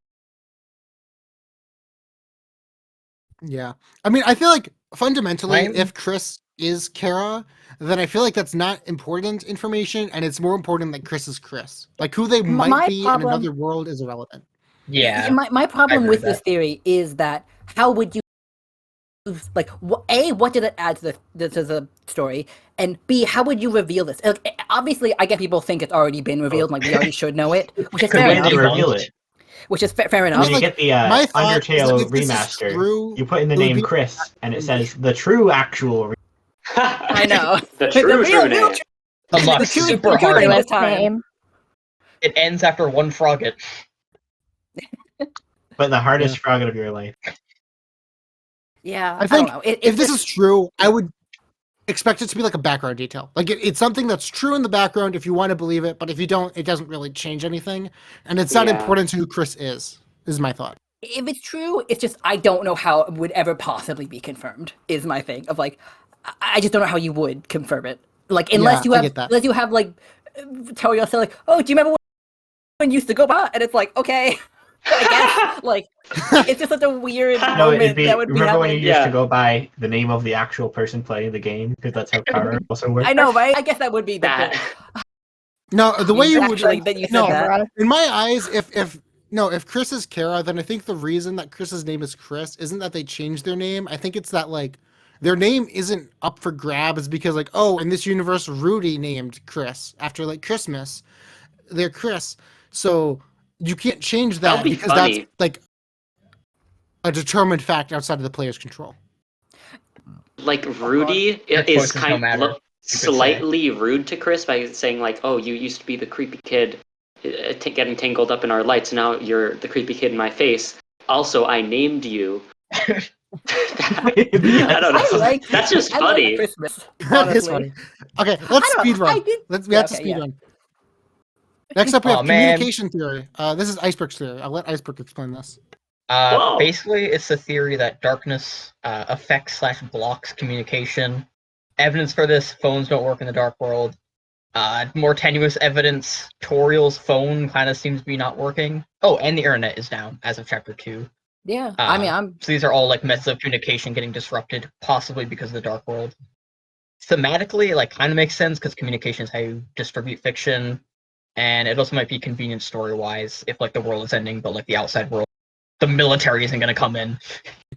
Yeah. I mean, I feel like fundamentally, I'm- if Chris is Kara, then I feel like that's not important information, and it's more important that Chris is Chris. Like, who they My might be problem- in another world is irrelevant. Yeah. My problem agree with with this theory is that how would you like what did it add to the story, and B, how would you reveal this? Like, obviously, I get people think it's already been revealed, like we already should know it, which is Could fair we enough. They debunked? reveal it. which is fair enough. When you get the my thought is that Undertale if this is remaster, true, you put in the it would name be- Chris, and it says the true actual. I know. The true real name. Unlocked The true- super the true hard. name Ridiculous this time. name. It ends after one frogget. But the hardest frog of your life. Yeah, I think don't know. if this is true, I would expect it to be like a background detail. Like it's something that's true in the background if you want to believe it, but if you don't, it doesn't really change anything. And it's not Yeah. important to who Chris is my thought. if it's true, it's just I don't know how it would ever possibly be confirmed. Is my thing of like, I just don't know how you would confirm it. Like unless Yeah, I get that. unless you have like Toriel say like, oh, do you remember when you used to go by? And it's like, okay, I guess like it's just such a weird No, moment it'd be. that would be Remember when you happening. used Yeah. to go by the name of the actual person playing the game, because that's how Kara also works. I know, right? I guess that would be the That. thing. No, the way you would Actually, that you said no, that. in my eyes, if Chris is Kara, then I think the reason that Chris's name is Chris isn't that they changed their name. I think it's that like their name isn't up for grabs because like, oh, in this universe, Rudy named Chris after like Christmas. They're Chris. So you can't change that That'd be because funny. that's like a determined fact outside of the player's control. Like Rudy Your is choices don't kind matter, of you could say. slightly rude to Chris by saying like, "Oh, you used to be the creepy kid, getting tangled up in our lights. Now you're the creepy kid in my face. Also, I named you." I don't know. I like That's just I like funny. Christmas. That is Honestly. funny. Okay, let's I don't speed know, I run. did- We have to okay, speed yeah. run. Next up, we Aw, have man. communication theory. This is Icebrick's theory. I'll let Icebrick explain this. Whoa. Basically, it's the theory that darkness affects / blocks communication. Evidence for this: phones don't work in the dark world. More tenuous evidence: Toriel's phone kind of seems to be not working. Oh, and the internet is down as of chapter 2. Yeah, I mean, I'm So these are all like methods of communication getting disrupted, possibly because of the dark world. Thematically, it like kind of makes sense because communication is how you distribute fiction, and it also might be convenient story-wise if like the world is ending, but like the outside world, the military isn't going to come in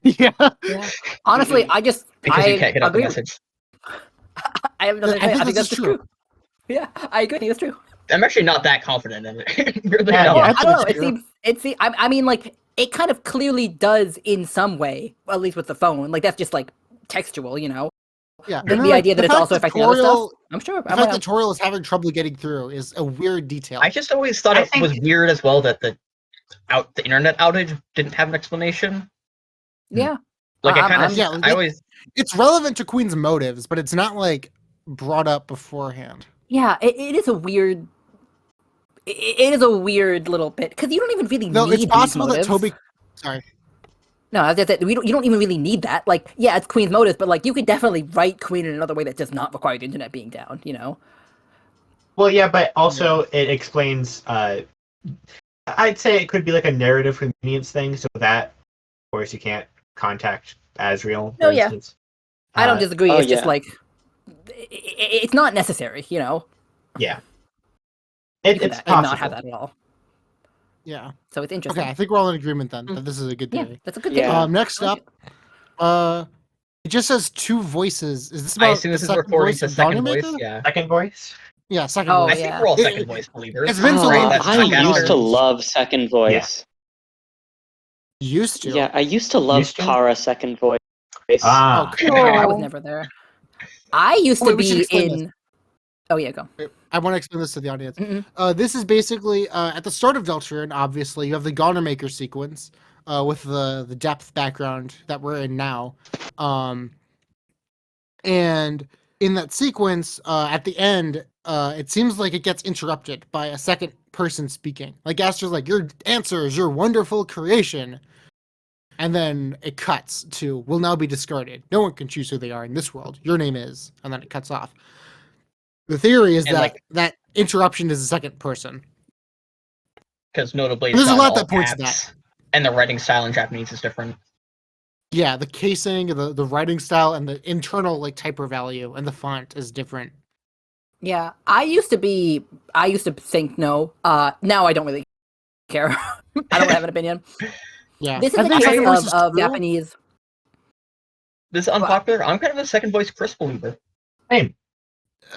Yeah. honestly, I just because I you can't get out the agree. message. I have nothing to say. I think that's this just true. Yeah, I agree. I think it's true. I'm actually not that confident in it. Really Yeah, not. Well, I I think don't know. it's It seems. I mean, like it kind of clearly does in some way, at least with the phone. Like that's just like textual, you know. Yeah. The, And then, the like, idea that the it's fact also that affecting other stuff. Toriel- I'm sure. The fact that Toriel is having trouble getting through is a weird detail. I just always thought I it think- was weird as well that the internet outage didn't have an explanation. Yeah. Like it I'm- kind of, I'm- yeah, I always It's relevant to Queen's motives, but it's not like brought up beforehand. Yeah. It is a weird. It is a weird little bit because you don't even really No, need it's these possible that motives. Toby. Sorry. No, that's it. You don't even really need that. Like, yeah, it's Queen's motives, but like you could definitely write Queen in another way that does not require the internet being down. You know. Well, yeah, but also it explains. I'd say it could be like a narrative convenience thing, so that, of course, you can't contact Asriel, for Oh, yeah. instance. I don't disagree. oh, It's just yeah. like it's not necessary. You know. Yeah. You could It's and possible. not have that at all. Yeah. So it's interesting. Okay, I think we're all in agreement then that this is a good Yeah, theory. that's a good Yeah. thing. Next I like up, it just says 2 voices. Is this I about assume the this is second referring voice to of second Dawnmaker? voice. Yeah. Second voice? Yeah, second Oh, voice. I think yeah. we're all It- second voice believers. it's been so Right, long. that's I not used to Gaster. love second voice. Used to. Yeah, I used to love Used to? Kara second voice. Ah. Okay. I was Oh. never there. I used Wait, to we should be explain in. Oh yeah, go. I want to explain this to the audience. Mm-mm. This is basically at the start of Deltarune. Obviously, you have the Gonnermaker sequence with the depth background that we're in now, and in that sequence, at the end, it seems like it gets interrupted by a second person speaking. Like Gaster's like, "Your answer is your wonderful creation," and then it cuts to "will now be discarded. No one can choose who they are in this world. Your name is," and then it cuts off. The theory is And, that like- that interruption is the second person. Because notably, And there's it's a not lot all that points to caps, and the writing style in Japanese is different. Yeah, the casing, the writing style, and the internal like typer value and the font is different. Yeah, I used to think no. Now I don't really care. I don't have an opinion. Yeah, This is I the think case second voice is of true. Japanese. This is unpopular. I'm kind of a second voice Chris believer. Same.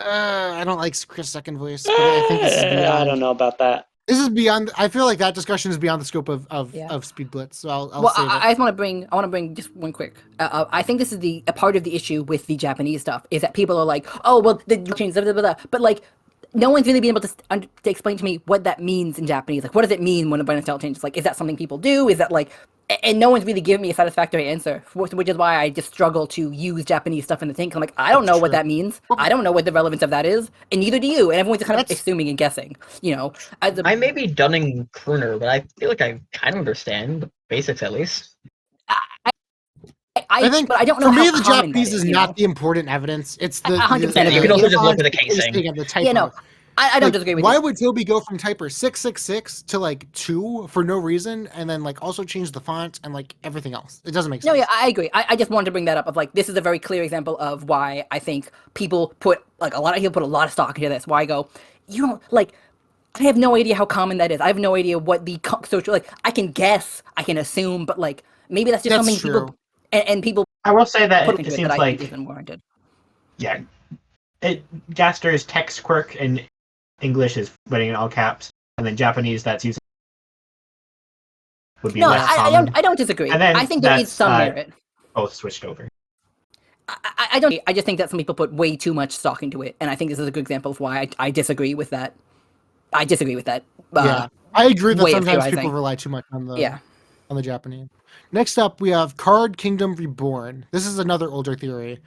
I don't like Chris second voice, but I think this is I beyond. don't know about that. This is beyond. I feel like that discussion is beyond the scope of Yeah. Speed Blitz. So I'll Well, save it. I just want to bring just one quick. I think this is a part of the issue with the Japanese stuff is that people are like, oh well, the change, blah, blah, blah, blah. But like, no one's really been able to explain to me what that means in Japanese. Like, what does it mean when a bunch of style changes? Like, is that something people do? Is that like, and no one's really given me a satisfactory answer, which is why I just struggle to use Japanese stuff in the thing. I'm like, I don't know what that means. I don't know what the relevance of that is, and neither do you. And everyone's kind of assuming and guessing. You know, I may be dunning crooner, but I feel like I kind of understand the basics at least. I think, but I don't know for me, how the common Japanese that is you not know? the important evidence. It's the 100% You can also just look at the spacing casing. of the typo. Yeah, no, I don't disagree with why you. would Toby go from typer 666 to like 2 for no reason, and then like also change the font and like everything else? It doesn't make sense. No, yeah, I agree. I just wanted to bring that up of like, this is a very clear example of why I think people put, like, a lot of people put a lot of stock into this. Why I go, you don't, like, I have no idea how common that is. I have no idea what the social, like, I can guess, I can assume, but like, maybe that's just That's something true. people, and people I will say that put it into it seems that I like think isn't warranted. yeah, Gaster's text quirk in English is writing in all caps, and then Japanese that's using would be No, less common. I don't disagree. And then I think there is that's, some merit. Both switched over. I don't. I just think that some people put way too much stock into it, and I think this is a good example of why I disagree with that. I disagree with that. Yeah, I agree that way of sometimes people theorizing. rely too much on the Yeah. on the Japanese. Next up, we have Card Kingdom Reborn. This is another older theory.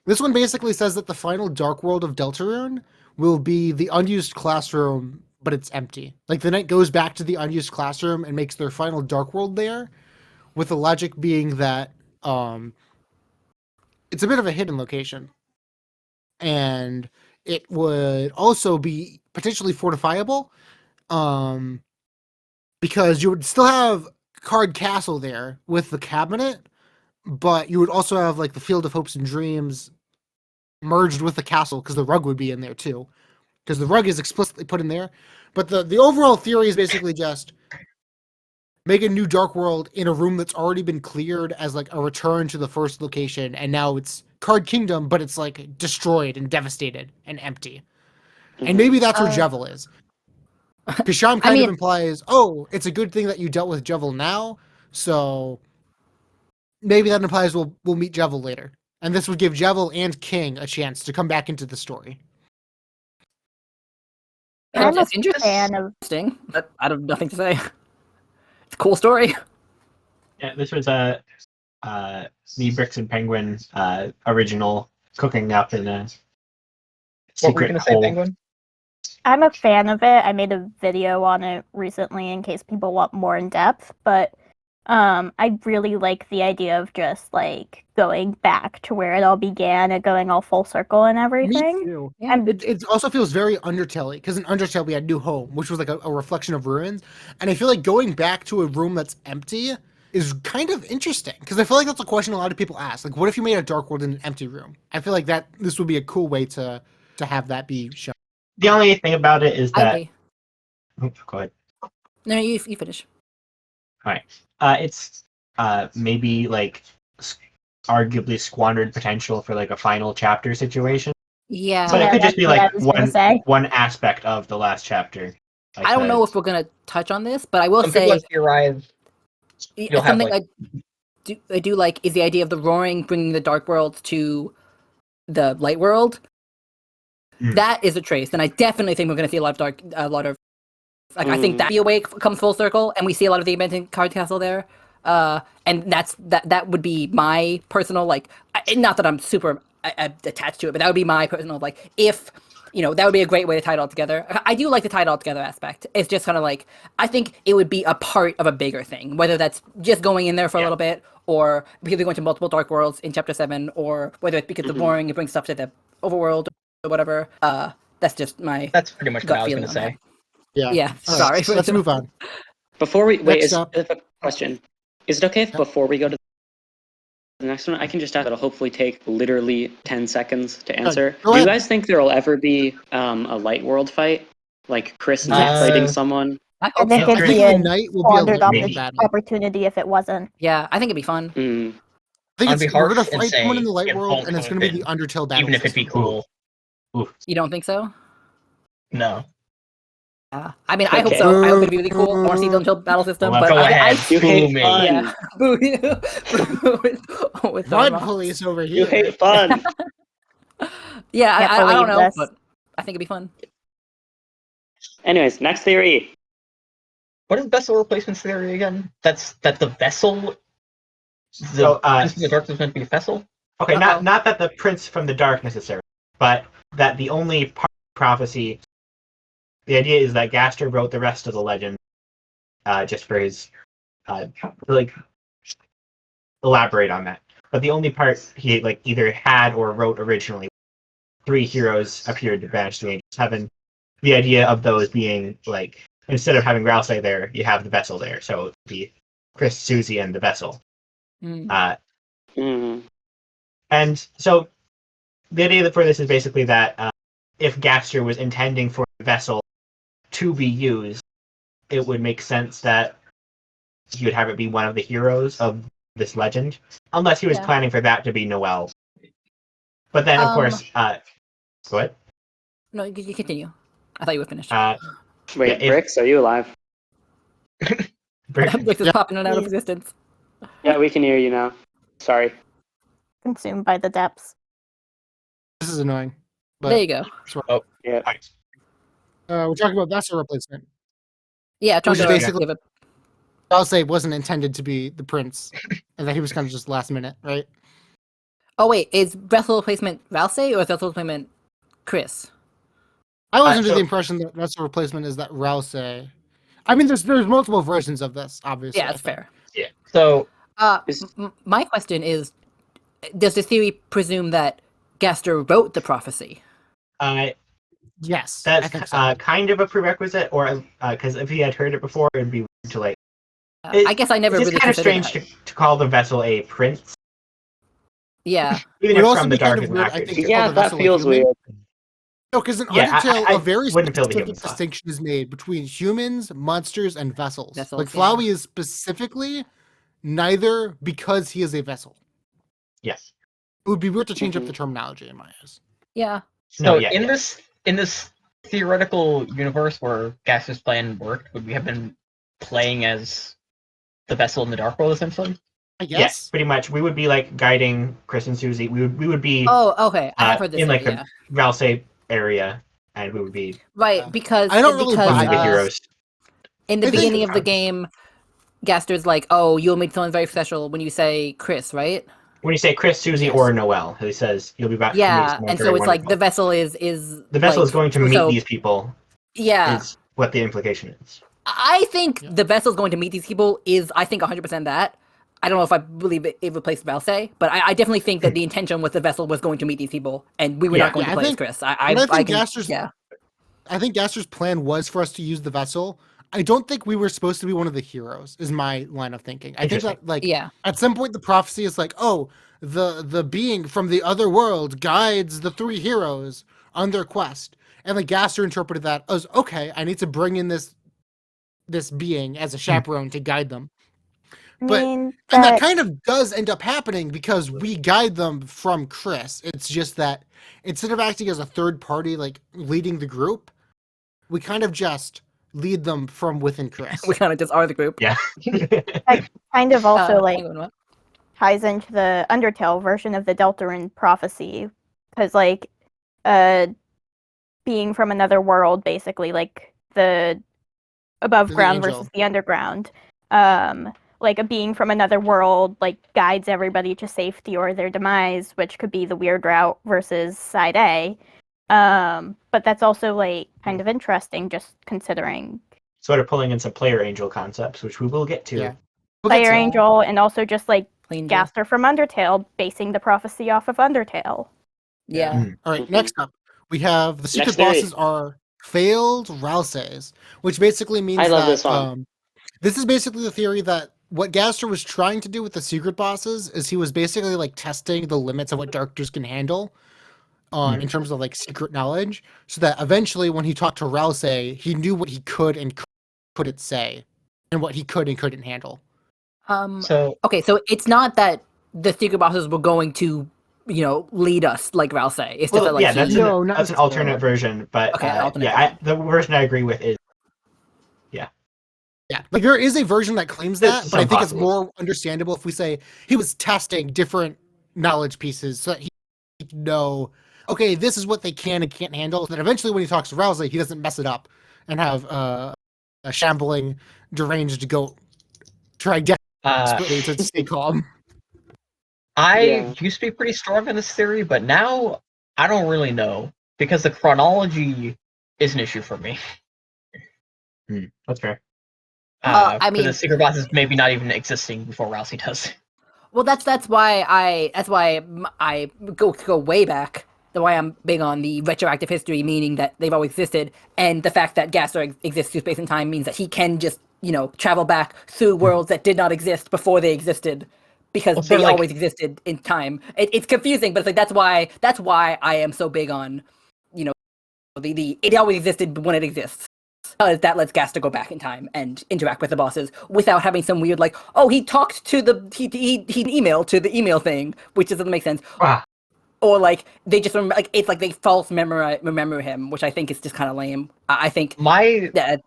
This one basically says that the final Dark World of Deltarune will be the unused classroom, but it's empty. Like the knight goes back to the unused classroom and makes their final Dark World there, with the logic being that it's a bit of a hidden location, and it would also be potentially fortifiable, because you would still have Card Castle there with the cabinet, but you would also have like the Field of Hopes and Dreams merged with the castle, because the rug would be in there too, because the rug is explicitly put in there. But the overall theory is basically just make a new Dark World in a room that's already been cleared as like a return to the first location, and now it's Card Kingdom, but it's like destroyed and devastated and empty. And maybe that's where Jevil is. Because Sham kind of implies, oh, it's a good thing that you dealt with Jevil now, so maybe that implies we'll meet Jevil later. And this would give Jevil and King a chance to come back into the story. I'm a It's fan of. interesting, but I have nothing to say. It's a cool story. Yeah, this was me, Brix, and Penguin original cooking up in a What were you secret going to say, hole. Penguin? I'm a fan of it. I made a video on it recently in case people want more in depth, but I really like the idea of just like going back to where it all began and going all full circle and everything. Me too. Yeah. It also feels very Undertale-y, because in Undertale we had New Home, which was like a reflection of ruins, and I feel like going back to a room that's empty is kind of interesting, because I feel like that's a question a lot of people ask. Like, what if you made a Dark World in an empty room? I feel like this would be a cool way to have that be shown. The only thing about it is I that agree. go ahead. No, you finish. All right. It's maybe like arguably squandered potential for like a final chapter situation. Yeah. But it could just be that's like what I was gonna say. one aspect of the last chapter. Like I don't know if we're gonna touch on this, but I will Some people say have theorized you'll have, something like- I do like is the idea of the roaring bringing the dark world to the light world. That is a trace, and I definitely think we're going to see a lot of I think that the awake comes full circle, and we see a lot of the abandoned card castle there. And that would be my personal not that I'm super attached to it, but that would be my personal if that would be a great way to tie it all together. I do like the tie it all together aspect. It's just kind of I think it would be a part of a bigger thing, whether that's just going in there for a little bit, or because they're going to multiple dark worlds in chapter 7, or whether it's because the boring it brings stuff to the overworld or whatever. That's just my. That's pretty much what I was feeling going to on say. Yeah. Yeah. All Sorry. right, let's move on. Before we wait, Next I up- have a question. Is it okay if before we go to the next one, I can just ask it'll hopefully take literally 10 seconds to answer? go Do you ahead. guys think there will ever be a light world fight? Like Chris Yes. fighting someone? I I hope think so. it'd I be think the a night will be a squandered limited battle. opportunity if it wasn't. Yeah, I think it'd be fun. Mm. I think I'd be we're gonna harsh and fight someone in say the light it world, won't and it's have gonna be the been, Undertale battle. even if it'd be system. cool. You don't think so? No. I mean, I hope Okay. so. I hope it'd be really cool. I want to see the until battle system, Well, but Go I ahead. You Boo hate me. fun. yeah, boo you. with Mud Thormox. police over You here. hate fun. Yeah, Can't I don't believe know, this. but I think it'd be fun. Anyways, next theory. What is vessel replacement theory again? That's that the vessel. So, Prince of the Dark is meant to be a vessel. Okay, Uh-oh. not that the Prince from the Dark necessarily, but that the only part of prophecy. The idea is that Gaster wrote the rest of the legend, just for his, like, elaborate on that. But the only part he like either had or wrote originally, 3 heroes appeared to banish the angels of heaven. The idea of those being like instead of having Rousey there, you have the vessel there. So it'd be Chris, Susie, and the vessel. Mm. And so the idea for this is basically that if Gaster was intending for the vessel to be used, it would make sense that he would have it be one of the heroes of this legend, unless he was Yeah. planning for that to be Noelle. But then, of course, go ahead. No, you continue. I thought you were finished. Wait, Yeah, Brix, are you alive? Brix- Brix is Yeah. popping in and out of existence. Yeah, we can hear you now. Sorry. Consumed by the depths. This is annoying. But There you go. Yeah. we're talking about vessel replacement. Yeah, Which is Trondor basically- gave it. I'll say it wasn't intended to be the prince, and that he was kind of just last minute, right? Oh wait, is vessel replacement Rousey or is vessel replacement Chris? I was under so- the impression that vessel replacement is that Rousey. I mean, there's multiple versions of this, obviously. Yeah, I that's think. fair. So Is- My question is, does the theory presume that Gaster wrote the prophecy? Yes, I think That's so. kind of a prerequisite, or because if he had heard it before, it'd be weird to like. I guess I never It's really kind of considered strange that. to call the vessel a prince, Yeah, even It would if also from be the kind Dark of is weird, I accurate. think, to call Yeah, the that vessel a feels human. weird. No, because in Yeah, Undertale, I a very wouldn't feel the specific human stuff. distinction is made between humans, monsters, and vessels. Vessels, Like yeah. Flowey is specifically neither because he is a vessel. Yes. It would be weird to change up Mhm. the terminology in my eyes. yeah. No, So yeah, in yeah. this theoretical universe where Gaster's plan worked, would we have been playing as the vessel in the Dark World essentially? I Yes, guess. pretty much. We would be like guiding Chris and Susie. We would be Oh, okay. I have heard this. in like theory, yeah. a Rousey area, and we would be Right, because I don't really because buy being the this. heroes. in the I think- beginning of the game, Gaster's like, "Oh, you'll meet someone very special when you say Chris, right?" When you say Chris, Susie, Yes. or Noelle, he says you'll be back. to meet Yeah, someone and very so it's like the wonderful. vessel is The vessel like, is going to meet so- these people. Yeah, Is what the implication is. I think Yeah. the vessel's going to meet these people is, I think, 100% that. I don't know if I believe it replaced Rousey, but I definitely think that the intention was the vessel was going to meet these people, and we were Yeah. not going Yeah, to I play think- as Chris. I think can, Gaster's- yeah. I think Gaster's plan was for us to use the vessel. I don't think we were supposed to be one of the heroes, is my line of thinking. I think Interesting. that, like, Yeah. at some point the prophecy is like, oh, the being from the other world guides the 3 heroes on their quest. And like Gaster interpreted that as, okay, I need to bring in this being as a chaperone to guide them. I But- mean, And that kind of does end up happening because we guide them from Chris. It's just that instead of acting as a third party, like leading the group, we kind of just lead them from within Chris. We kind of just are the group. Yeah. kind of also like hang on, what? ties into the Undertale version of the Deltarune prophecy, because like being from another world, basically, like the above The ground angel. versus the underground. Like a being from another world like guides everybody to safety or their demise, which could be the weird route versus side A. But that's also like kind of interesting, just considering Sort of pulling in some player angel concepts, which we will get to. Yeah. We'll get Player to- Angel, and also just like Plain Jane. Gaster from Undertale, basing the prophecy off of Undertale. Yeah. Mm. All right, Mhm. next up, we have the secret Next theory. bosses are failed Rouseys, which basically means I love that this one. This is basically the theory that what Gaster was trying to do with the secret bosses is he was basically like testing the limits of what Darkness can handle in terms of like secret knowledge, so that eventually when he talked to Rousey, he knew what he could and couldn't say, and what he could and couldn't handle. So Okay, so it's not that the secret bosses were going to, lead us like Rousey. It's just Well, that, like, yeah, that's he- No, not that's an necessarily. alternate version, but Okay, alternate the version I agree with is Yeah, like there is a version that claims that, There's but I some think it's possibilities. more understandable if we say he was testing different knowledge pieces so that he could know, okay, this is what they can and can't handle. So that eventually, when he talks to Rousey, he doesn't mess it up and have a shambling, deranged goat try desperately to stay calm. I used to be pretty strong in this theory, but now I don't really know because the chronology is an issue for me. That's fair. I mean- the secret boss is maybe not even existing before Rousey does. Well, that's why I go way back. The why I'm big on the retroactive history, meaning that they've always existed, and the fact that Gaster exists through space and time means that he can just travel back through worlds that did not exist before they existed, because Also, they like- always existed in time. It's confusing, but it's like that's why I am so big on the it always existed when it exists. Because that lets Gaster go back in time and interact with the bosses without having some weird he talked to he emailed to the email thing, which doesn't make sense. Wow. Or they just remember, it's like they false remember him, which I think is just kind of lame. I think My that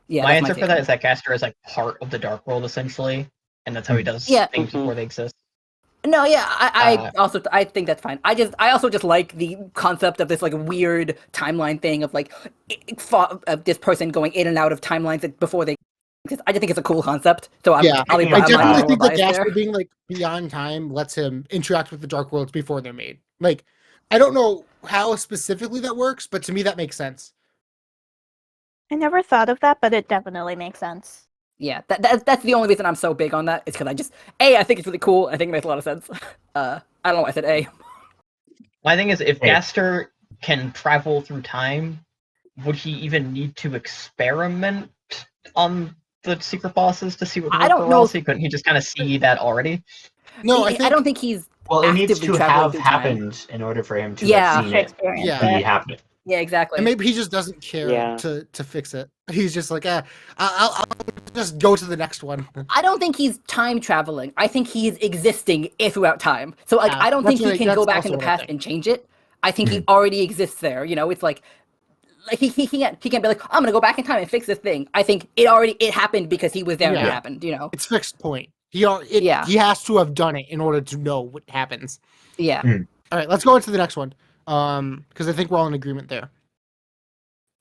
my answer for that is that Gaster is like part of the Dark World essentially, and that's how he does things before they exist. No, yeah, I think that's fine. I also just like the concept of this weird timeline thing of this person going in and out of timelines before they exist. I just think it's a cool concept. So I definitely think that Gaster Gaster being beyond time lets him interact with the Dark Worlds before they're made. I don't know how specifically that works, but to me that makes sense. I never thought of that, but it definitely makes sense. Yeah, that's the only reason I'm so big on that. Is because I think it's really cool. I think it makes a lot of sense. I don't know why I said A. My thing is, if Gaster can travel through time, would he even need to experiment on the secret bosses to see what I don't know. Couldn't he just kind of see that already? No, I don't think he's. Well, it needs actively to traveling have through time. happened in order for him to Yeah. have seen it Experience Yeah. be it. happening. Yeah, exactly. and maybe he just doesn't care Yeah. to fix it. He's just like, I'll just go to the next one. I don't think he's time traveling. I think he's existing throughout time. So I don't think he can go back in the past and change it. I think he already exists there. It's like he can't be like, I'm gonna go back in time and fix this thing. I think it happened because he was there and it Yeah. happened. It's fixed point. He has to have done it in order to know what happens. Yeah. All right, let's go into the next one. Because I think we're all in agreement there.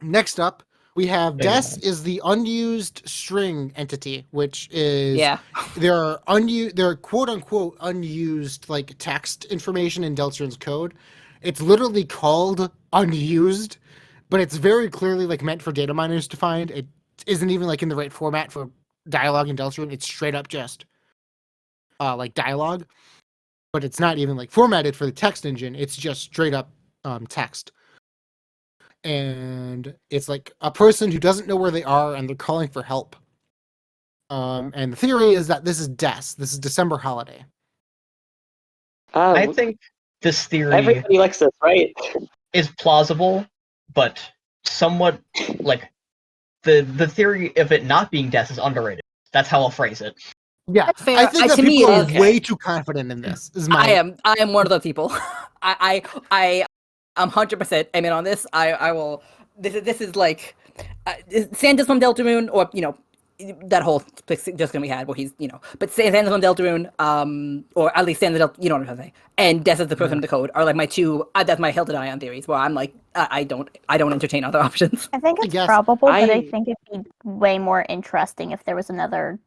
Next up, we have Des is the unused string entity, which is there are quote unquote unused text information in Deltarune's code. It's literally called unused, but it's very clearly meant for data miners to find. It isn't even in the right format for dialogue in Deltarune. It's straight up just dialogue. But it's not even formatted for the text engine. It's just straight up text. And it's a person who doesn't know where they are and they're calling for help. And the theory is that this is Des. This is December Holiday. I think this theory Everybody likes this, right? is plausible, but somewhat the theory of it not being Des is underrated. That's how I'll phrase it. Yeah, That's fair. I think that To me, people it are is. way too confident in this. I am one of those people. I'm 100% amen on this. I will. This is Santa's from Deltarune, or that whole just we had where he's but Santa's from Deltarune, or at least Santa's you know what I'm trying to say, and Des is the person of the code are my two. That's my hill to die on theories. Where I'm I don't entertain other options. I think it's guess probable, but I I- think it'd be way more interesting if there was another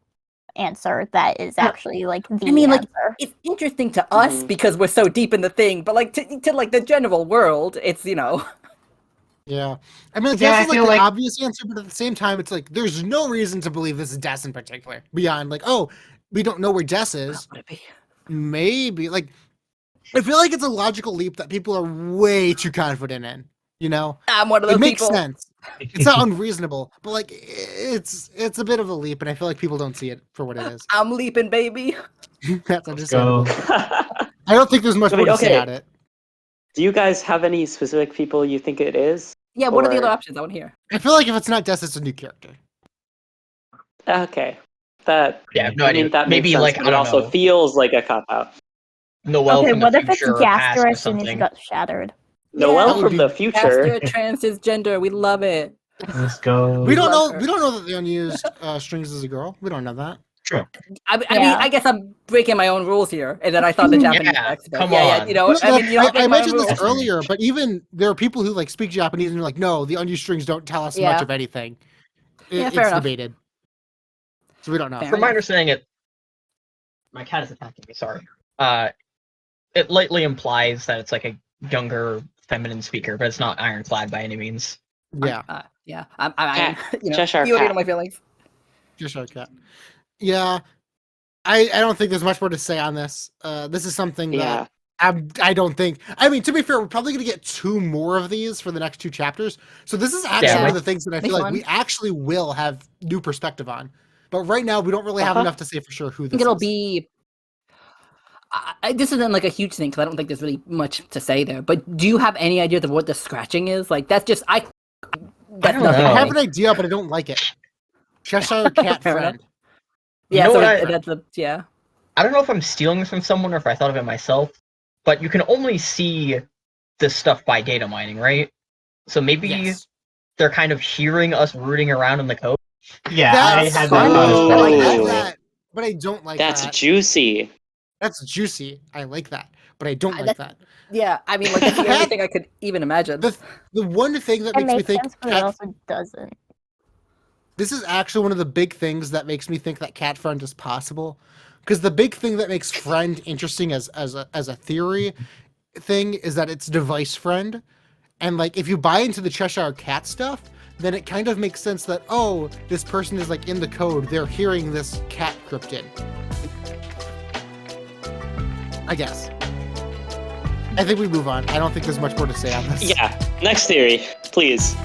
answer that is actually the answer. It's interesting to us because we're so deep in the thing, but to the general world, it's Yeah. I mean, Yeah, this I is feel the obvious answer, but at the same time, it's there's no reason to believe this is Des in particular. Beyond we don't know where Des is. Would it be? Maybe. I feel it's a logical leap that people are way too confident in. I'm one of those It makes people. sense. It's not unreasonable, but it's a bit of a leap, and I feel people don't see it for what it is. I'm leaping, baby. That's Let's go. understandable. I don't think there's much more to say Okay. at it. Do you guys have any specific people you think it is? Yeah, what are the Or- other options? I want to hear. I feel if it's not Des, it's a new character. Okay. That Yeah, no I idea. mean that Maybe makes sense, like but I it don't also know, feels like a cop out. Noel Okay, from the what if it's future or past Gaster or as soon as he something. got shattered? Noel that would from be- the future. Gaster transgender, we love it. Let's go. We don't know. Love her. We don't know that the unused strings is a girl. We don't know that. True. I mean, Yeah. I guess I'm breaking my own rules here, and then I thought the Japanese Yeah, text, but come yeah, on. you know, No, I mean, you know, I my mentioned own this rules. earlier, but even there are people who like speak Japanese and they're like, no, the unused strings don't tell us Yeah. much of anything. Yeah, It's fair enough. debated, so we don't know. Fair From my enough. understanding, my cat is attacking me. Sorry. It lightly implies that it's like a younger feminine speaker, but it's not ironclad by any means. Yeah, Yeah, I you know, Cheshire you already cat. know my feelings. just like that. Yeah, I don't think there's much more to say on this. This is something that I don't think. I mean, to be fair, we're probably going to get 2 more of these for the next 2 chapters. So this is actually Yeah. one of the things that I Makes feel like fun. we actually will have new perspective on. But right now, we don't really have Uh-huh. enough to say for sure who I this think it'll is. be. This isn't like a huge thing because I don't think there's really much to say there. But do you have any idea of what the scratching is? Like that's just That's don't nothing. know. I have an idea, but I don't like it. Cheshire Cat Fair friend. Yeah, know so what that's a yeah. I don't know if I'm stealing this from someone or if I thought of it myself, but you can only see this stuff by data mining, right? So maybe Yes. they're kind of hearing us rooting around in the code. Yeah, That's I had fun. that thought as I well. like Oh. that, but I don't like That's that. juicy. That's juicy. I like that, but I don't like that. Yeah, I mean, like that's the only thing I could even imagine. The one thing that It makes me makes think sense, but it cat, also doesn't. this is actually one of the big things that makes me think that cat friend is possible, because the big thing that makes friend interesting as a theory thing is that it's device friend, and like if you buy into the Cheshire Cat stuff, then it kind of makes sense that oh, this person is like in the code, they're hearing this cat cryptid. I guess. I think we move on. I don't think there's much more to say on this. Yeah. Next theory, please.